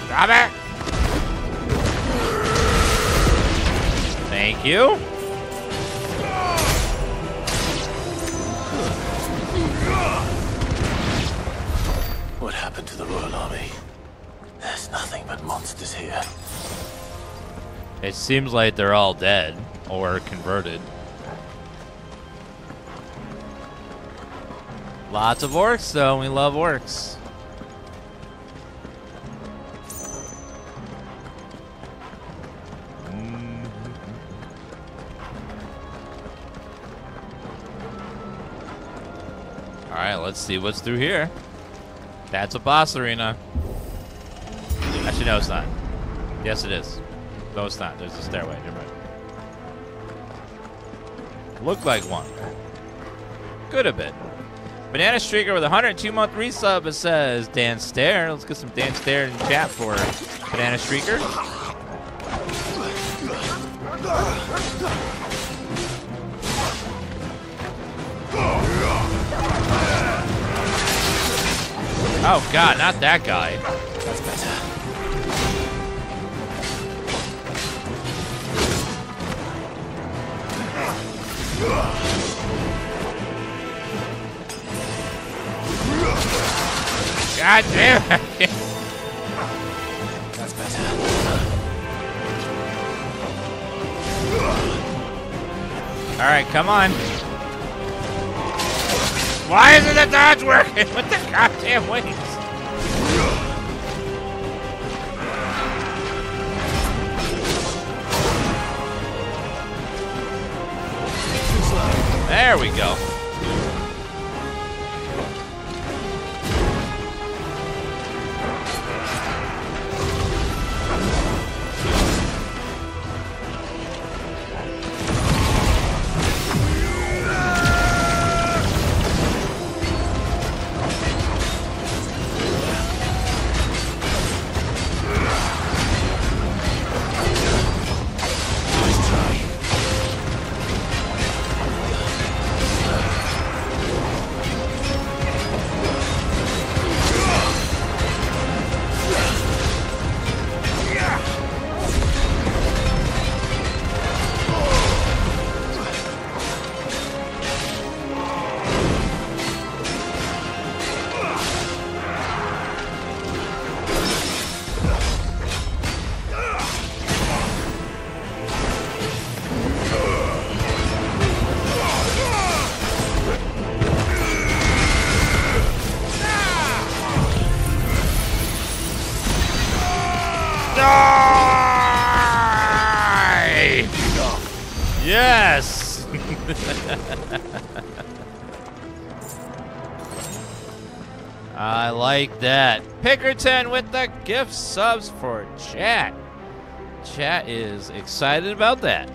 Grab it! Thank you. what happened to the Royal Army. There's nothing but monsters here. It seems like they're all dead or converted. Lots of orcs, though. We love orcs. Alright, let's see what's through here. That's a boss arena. Actually, no, it's not. Yes, it is. No, it's not. There's a stairway. You're right. Looked like one. Could have been. Banana Streaker with a 102-month resub. It says Dan Stare. Let's get some Dan Stare in chat for Banana Streaker. Oh God, not that guy. That's better. God damn it. That's better. All right, come on. Why isn't the dodge working with the goddamn wings? There we go. Die! Yes! I like that. Pickerton with the gift subs for chat. Chat is excited about that.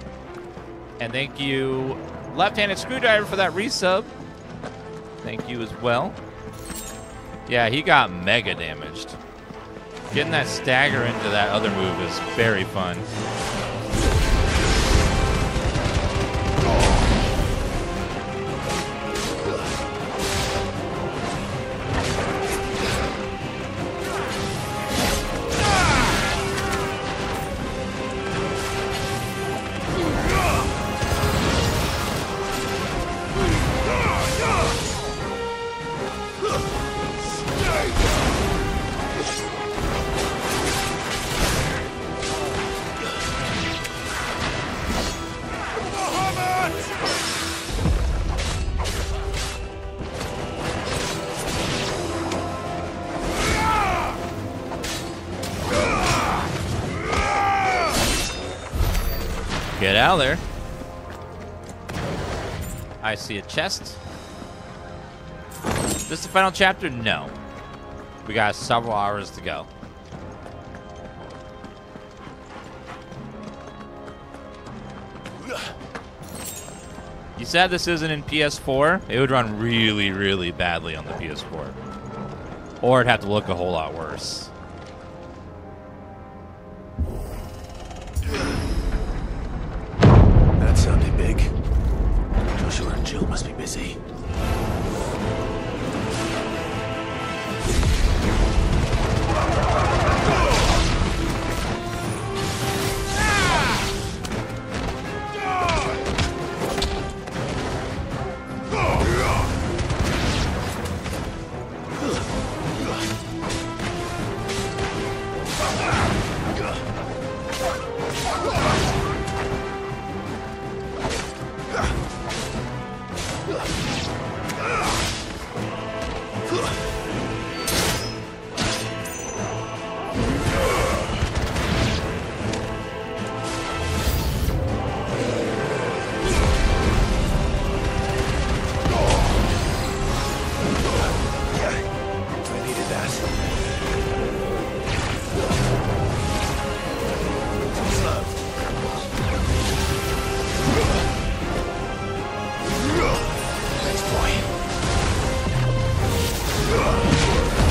And thank you, Left-Handed Screwdriver, for that resub. Thank you as well. Yeah, he got mega damaged. Getting that stagger into that other move is very fun. Get out of there. I see a chest. Is this the final chapter? No. We got several hours to go. You said this isn't in PS4? It would run really, really badly on the PS4. Or it'd have to look a whole lot worse. That sounded big. Joshua and Jill must be busy. Thanks, boy.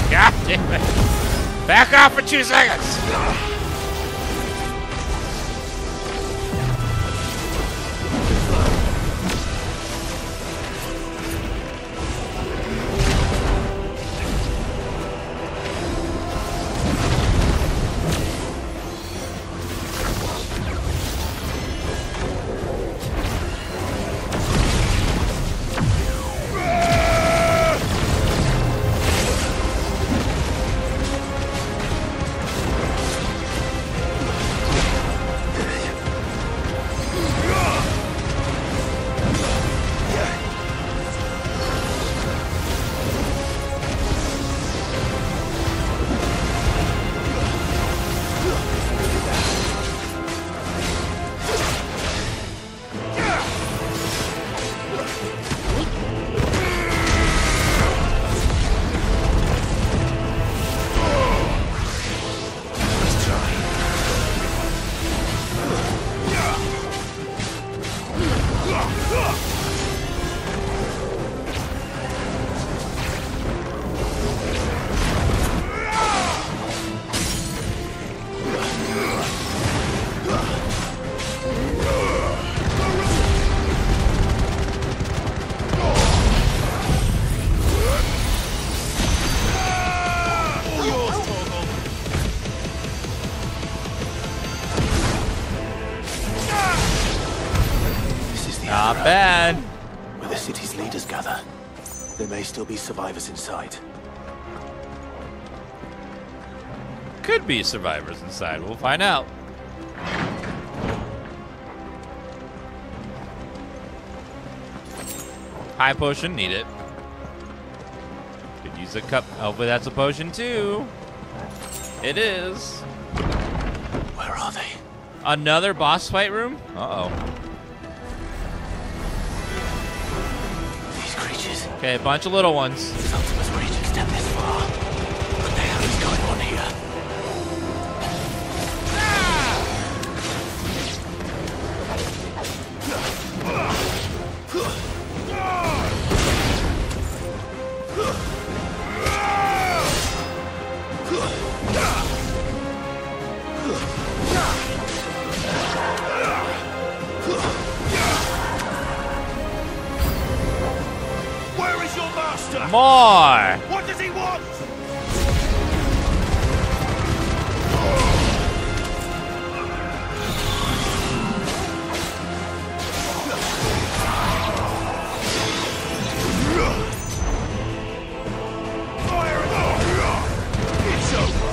God damn it. Back off for 2 seconds. Not bad. Where the city's leaders gather. There may still be survivors inside. Could be survivors inside. We'll find out. High potion, need it. Could use a cup. Hopefully that's a potion too. It is. Where are they? Another boss fight room? Uh-oh. These creatures. Okay, a bunch of little ones. Optimus reach extend this far. What the hell is going on here? Where is your master? More! What does he want? It's over.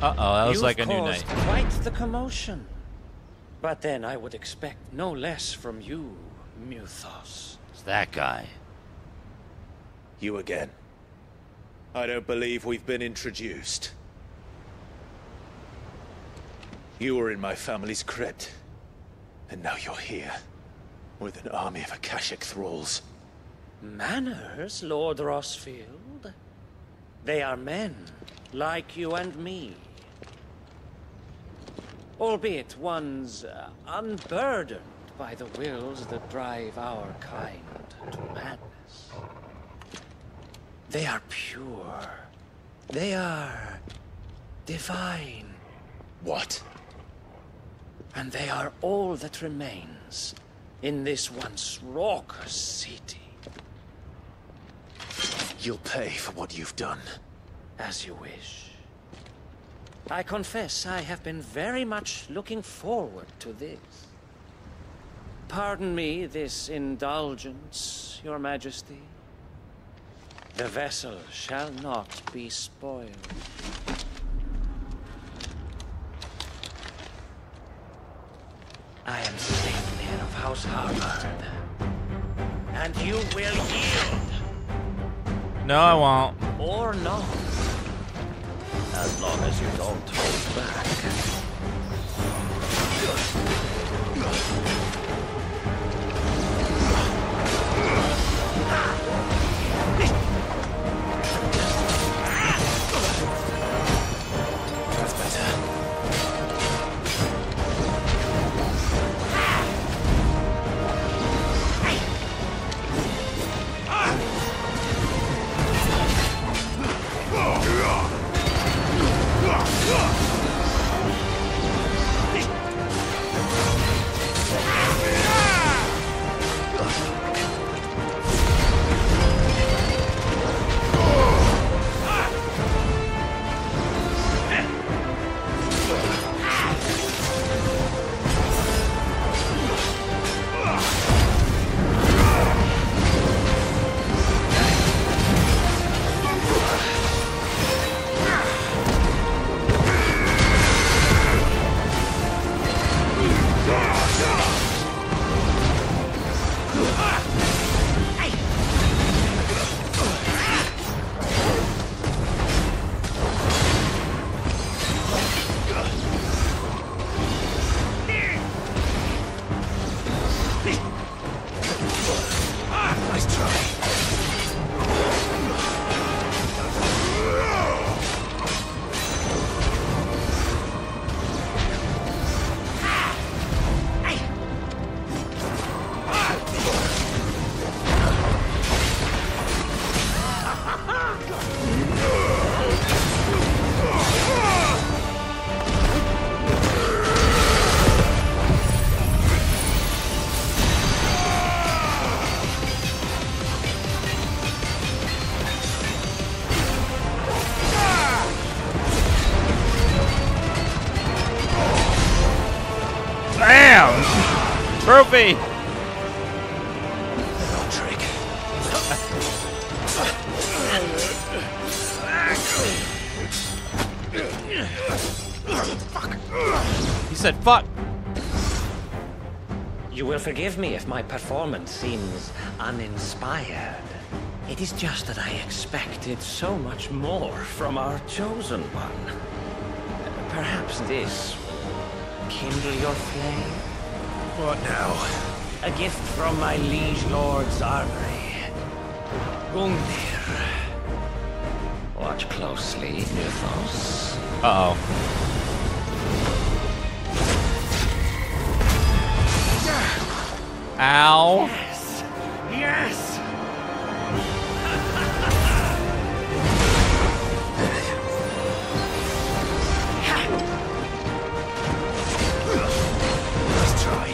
Uh-oh, that was like a new You've night. caused quite the commotion. But then I would expect no less from you, Muthos. It's that guy. You again. I don't believe we've been introduced. You were in my family's crypt. And now you're here. With an army of Akashic thralls. Manners, Lord Rosfield? They are men, like you and me. Albeit ones unburdened by the wills that drive our kind to madness. They are pure. They are divine. What? And they are all that remains in this once raucous city. You'll pay for what you've done. As you wish. I confess I have been very much looking forward to this. Pardon me this indulgence, Your Majesty. The vessel shall not be spoiled. I am Statelier of House Harvard. And you will yield. No, I won't. Or not. As long as you don't hold back. That's better. Trophy! Trick. He said fuck. You will forgive me if my performance seems uninspired. It is just that I expected so much more from our chosen one. Perhaps this will kindle your flame? What now? A gift from my liege lord's armory. Gungnir. Watch closely, Mythos. Uh-oh. Ow. Yes! Yes! Let's try.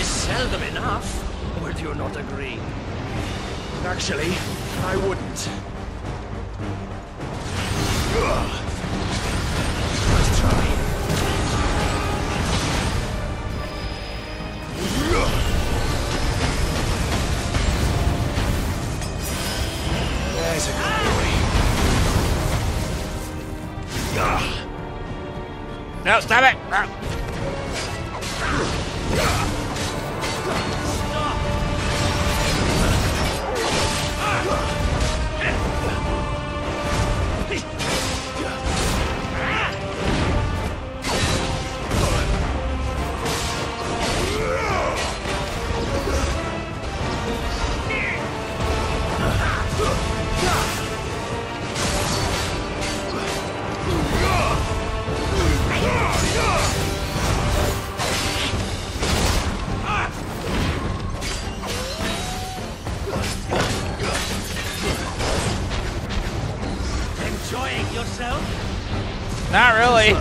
Seldom enough. Would you not agree? Actually, I wouldn't. Let's try. There's a good boy. No, stop it! Enjoying yourself? Not really.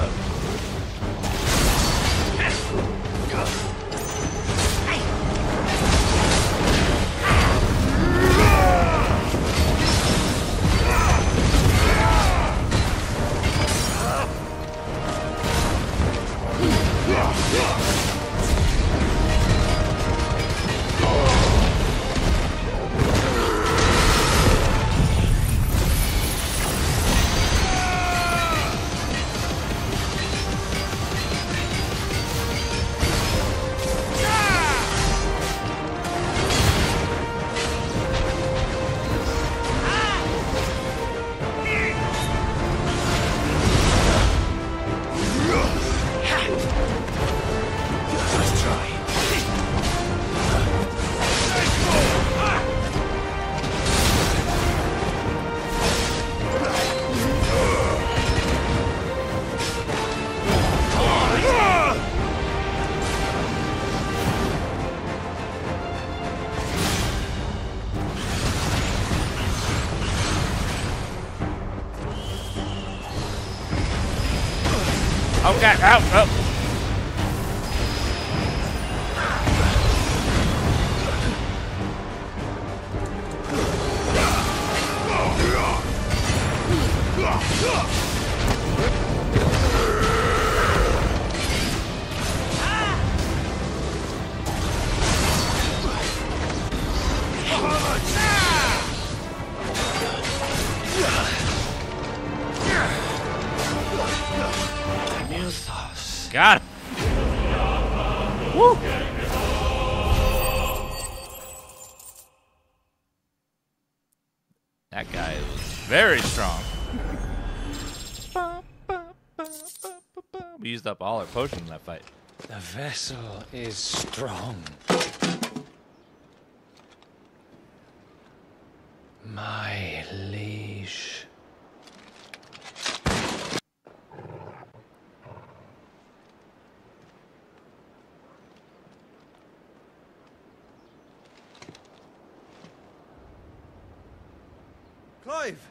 God! Ow! Oh! Got him. Woo. That guy was very strong. We used up all our potions in that fight. The vessel is strong. My liege. Clive!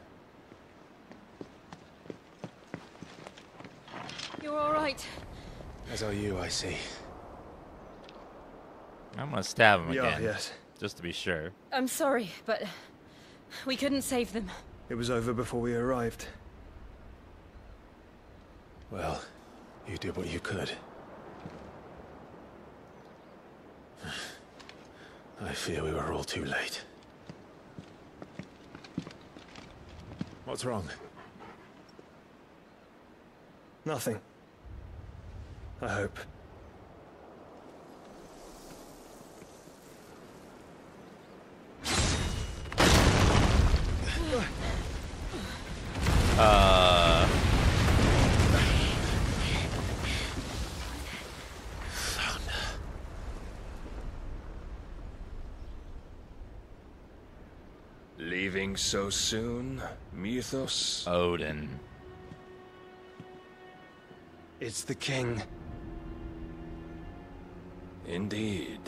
You're all right. As are you, I see. I'm gonna stab him Yeah, again. yes. Just to be sure. I'm sorry, but we couldn't save them. It was over before we arrived. Well, you did what you could. I fear we were all too late. What's wrong? Nothing. I hope. Leaving so soon, Mythos? Odin. It's the king. Indeed.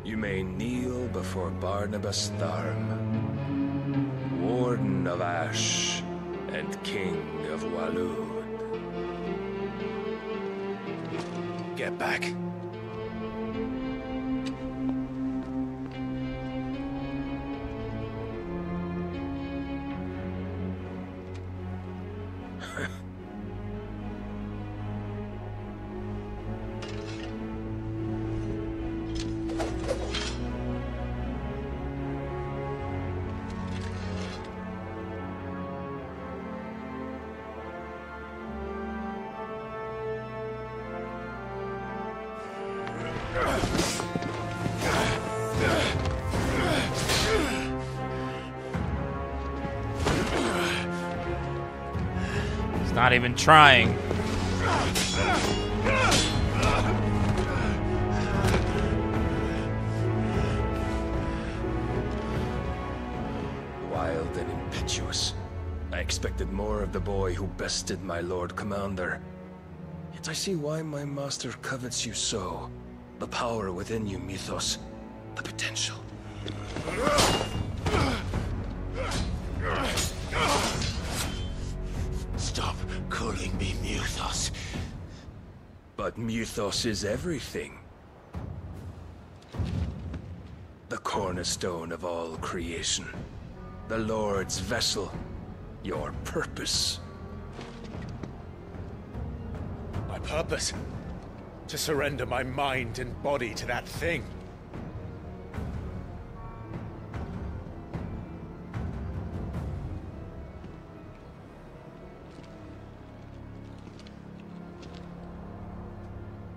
You may kneel before Barnabas Tharm, Warden of Ash and King of Walud. Get back. He's not even trying. Wild and impetuous. I expected more of the boy who bested my Lord Commander. Yet I see why my master covets you so. The power within you, Mythos. The potential. Stop calling me Mythos. But Mythos is everything. The cornerstone of all creation. The Lord's vessel. Your purpose. My purpose? To surrender my mind and body to that thing.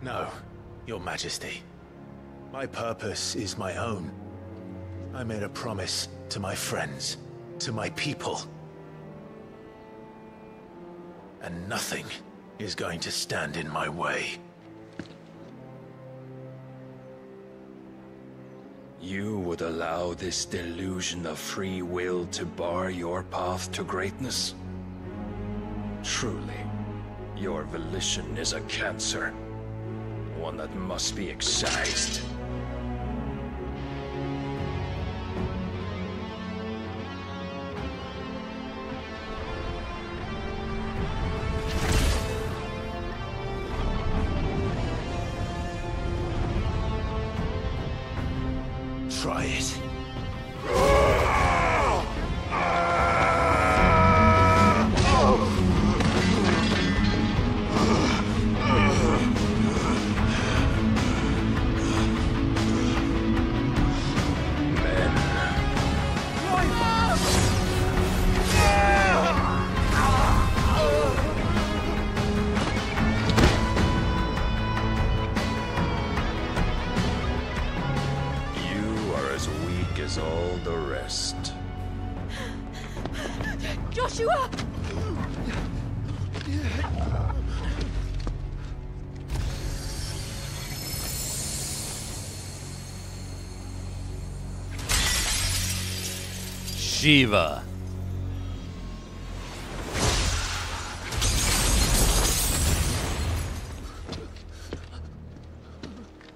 No, Your Majesty. My purpose is my own. I made a promise to my friends, to my people. And nothing is going to stand in my way. You would allow this delusion of free will to bar your path to greatness? Truly, your volition is a cancer. One that must be excised. Try it. As all the rest. Joshua! Shiva.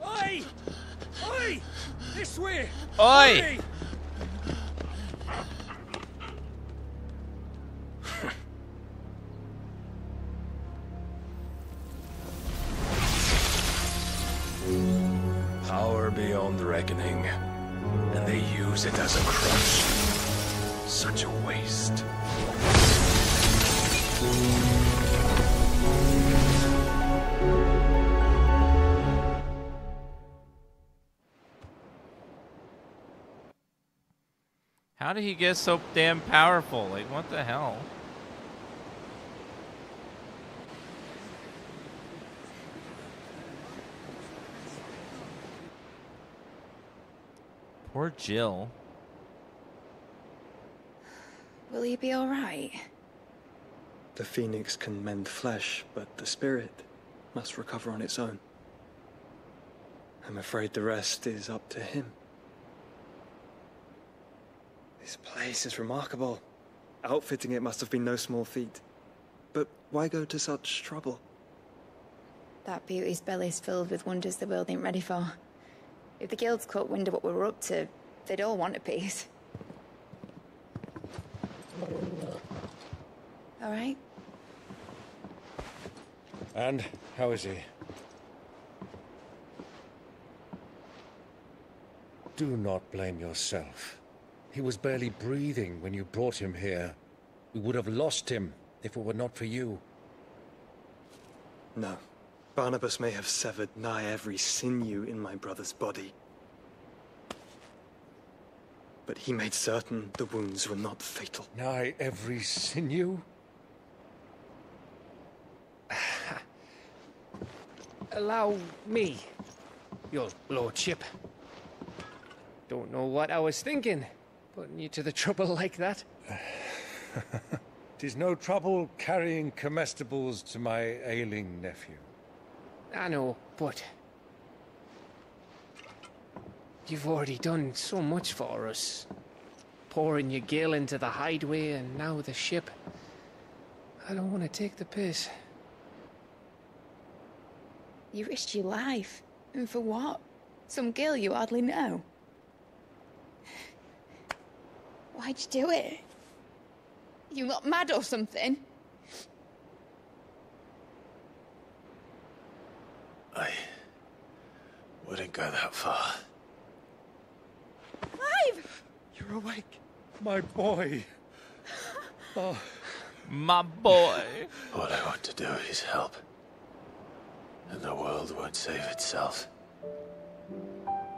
Oi! Oi! This way! Oi! Power beyond reckoning, and they use it as a crutch. Such a waste. How did he get so damn powerful? Like, what the hell? Poor Jill. Will he be all right? The phoenix can mend flesh, but the spirit must recover on its own. I'm afraid the rest is up to him. This place is remarkable. Outfitting it must have been no small feat. But why go to such trouble? That beauty's belly's filled with wonders the world ain't ready for. If the guilds caught wind of what we were up to, they'd all want a piece. All right? And how is he? Do not blame yourself. He was barely breathing when you brought him here. We would have lost him if it were not for you. No. Barnabas may have severed nigh every sinew in my brother's body. But he made certain the wounds were not fatal. Nigh every sinew? Allow me, your lordship. Don't know what I was thinking, putting you to the trouble like that. 'Tis no trouble carrying comestibles to my ailing nephew. I know, but you've already done so much for us. Pouring your gil into the hideaway and now the ship. I don't want to take the piss. You risked your life. And for what? Some girl you hardly know. Why'd you do it? You not mad or something? I wouldn't go that far. Clive! You're awake. My boy. Oh. My boy. All I want to do is help. And the world won't save itself.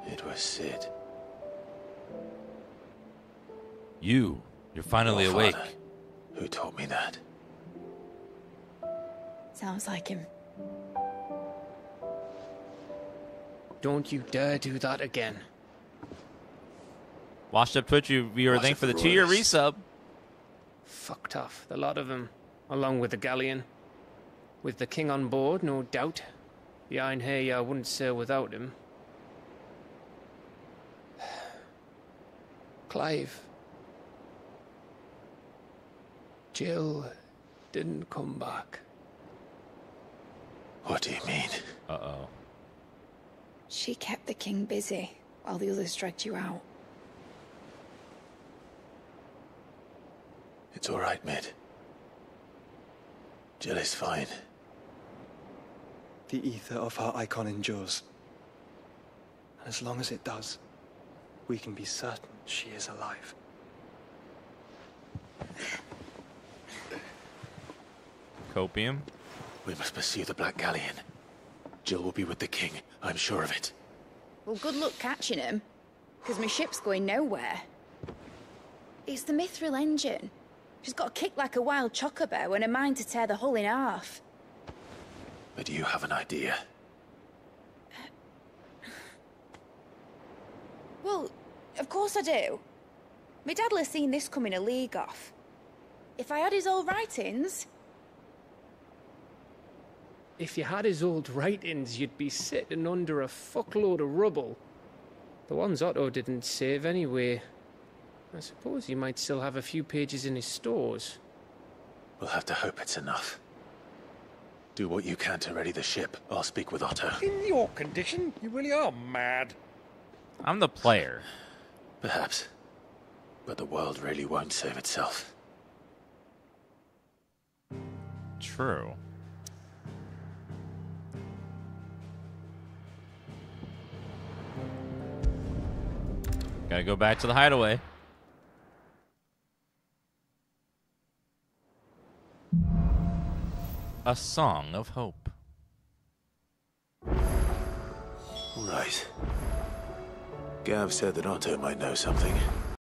It was Sid. You're finally Your awake. father, who taught me that. Sounds like him. Don't you dare do that again. Washed Up Twitch viewer, Watch thanks for it the for 2-year us. resub. Fucked off, the lot of them. Along with the galleon. With the king on board, no doubt. Behind here, I wouldn't sail without him. Clive. Jill didn't come back. What do you mean? Uh-oh. She kept the king busy while the others dragged you out. It's all right, Mid. Jill is fine. The ether of her icon endures. And as long as it does, we can be certain she is alive. Copium? We must pursue the Black Galleon. Jill will be with the king, I'm sure of it. Well, good luck catching him, because my ship's going nowhere. It's the Mithril engine. She's got a kick like a wild chocobo and a mind to tear the hull in half. But do you have an idea? Well, of course I do. My dad'll have seen this coming a league off. If I had his old writings... If you had his old writings, you'd be sitting under a fuckload of rubble. The ones Otto didn't save anyway. I suppose he might still have a few pages in his stores. We'll have to hope it's enough. Do what you can to ready the ship. I'll speak with Otto. In your condition, you really are mad. I'm the player. Perhaps. But the world really won't save itself. True. Gotta go back to the hideaway. A Song of Hope. Right. Gav said that Otto might know something.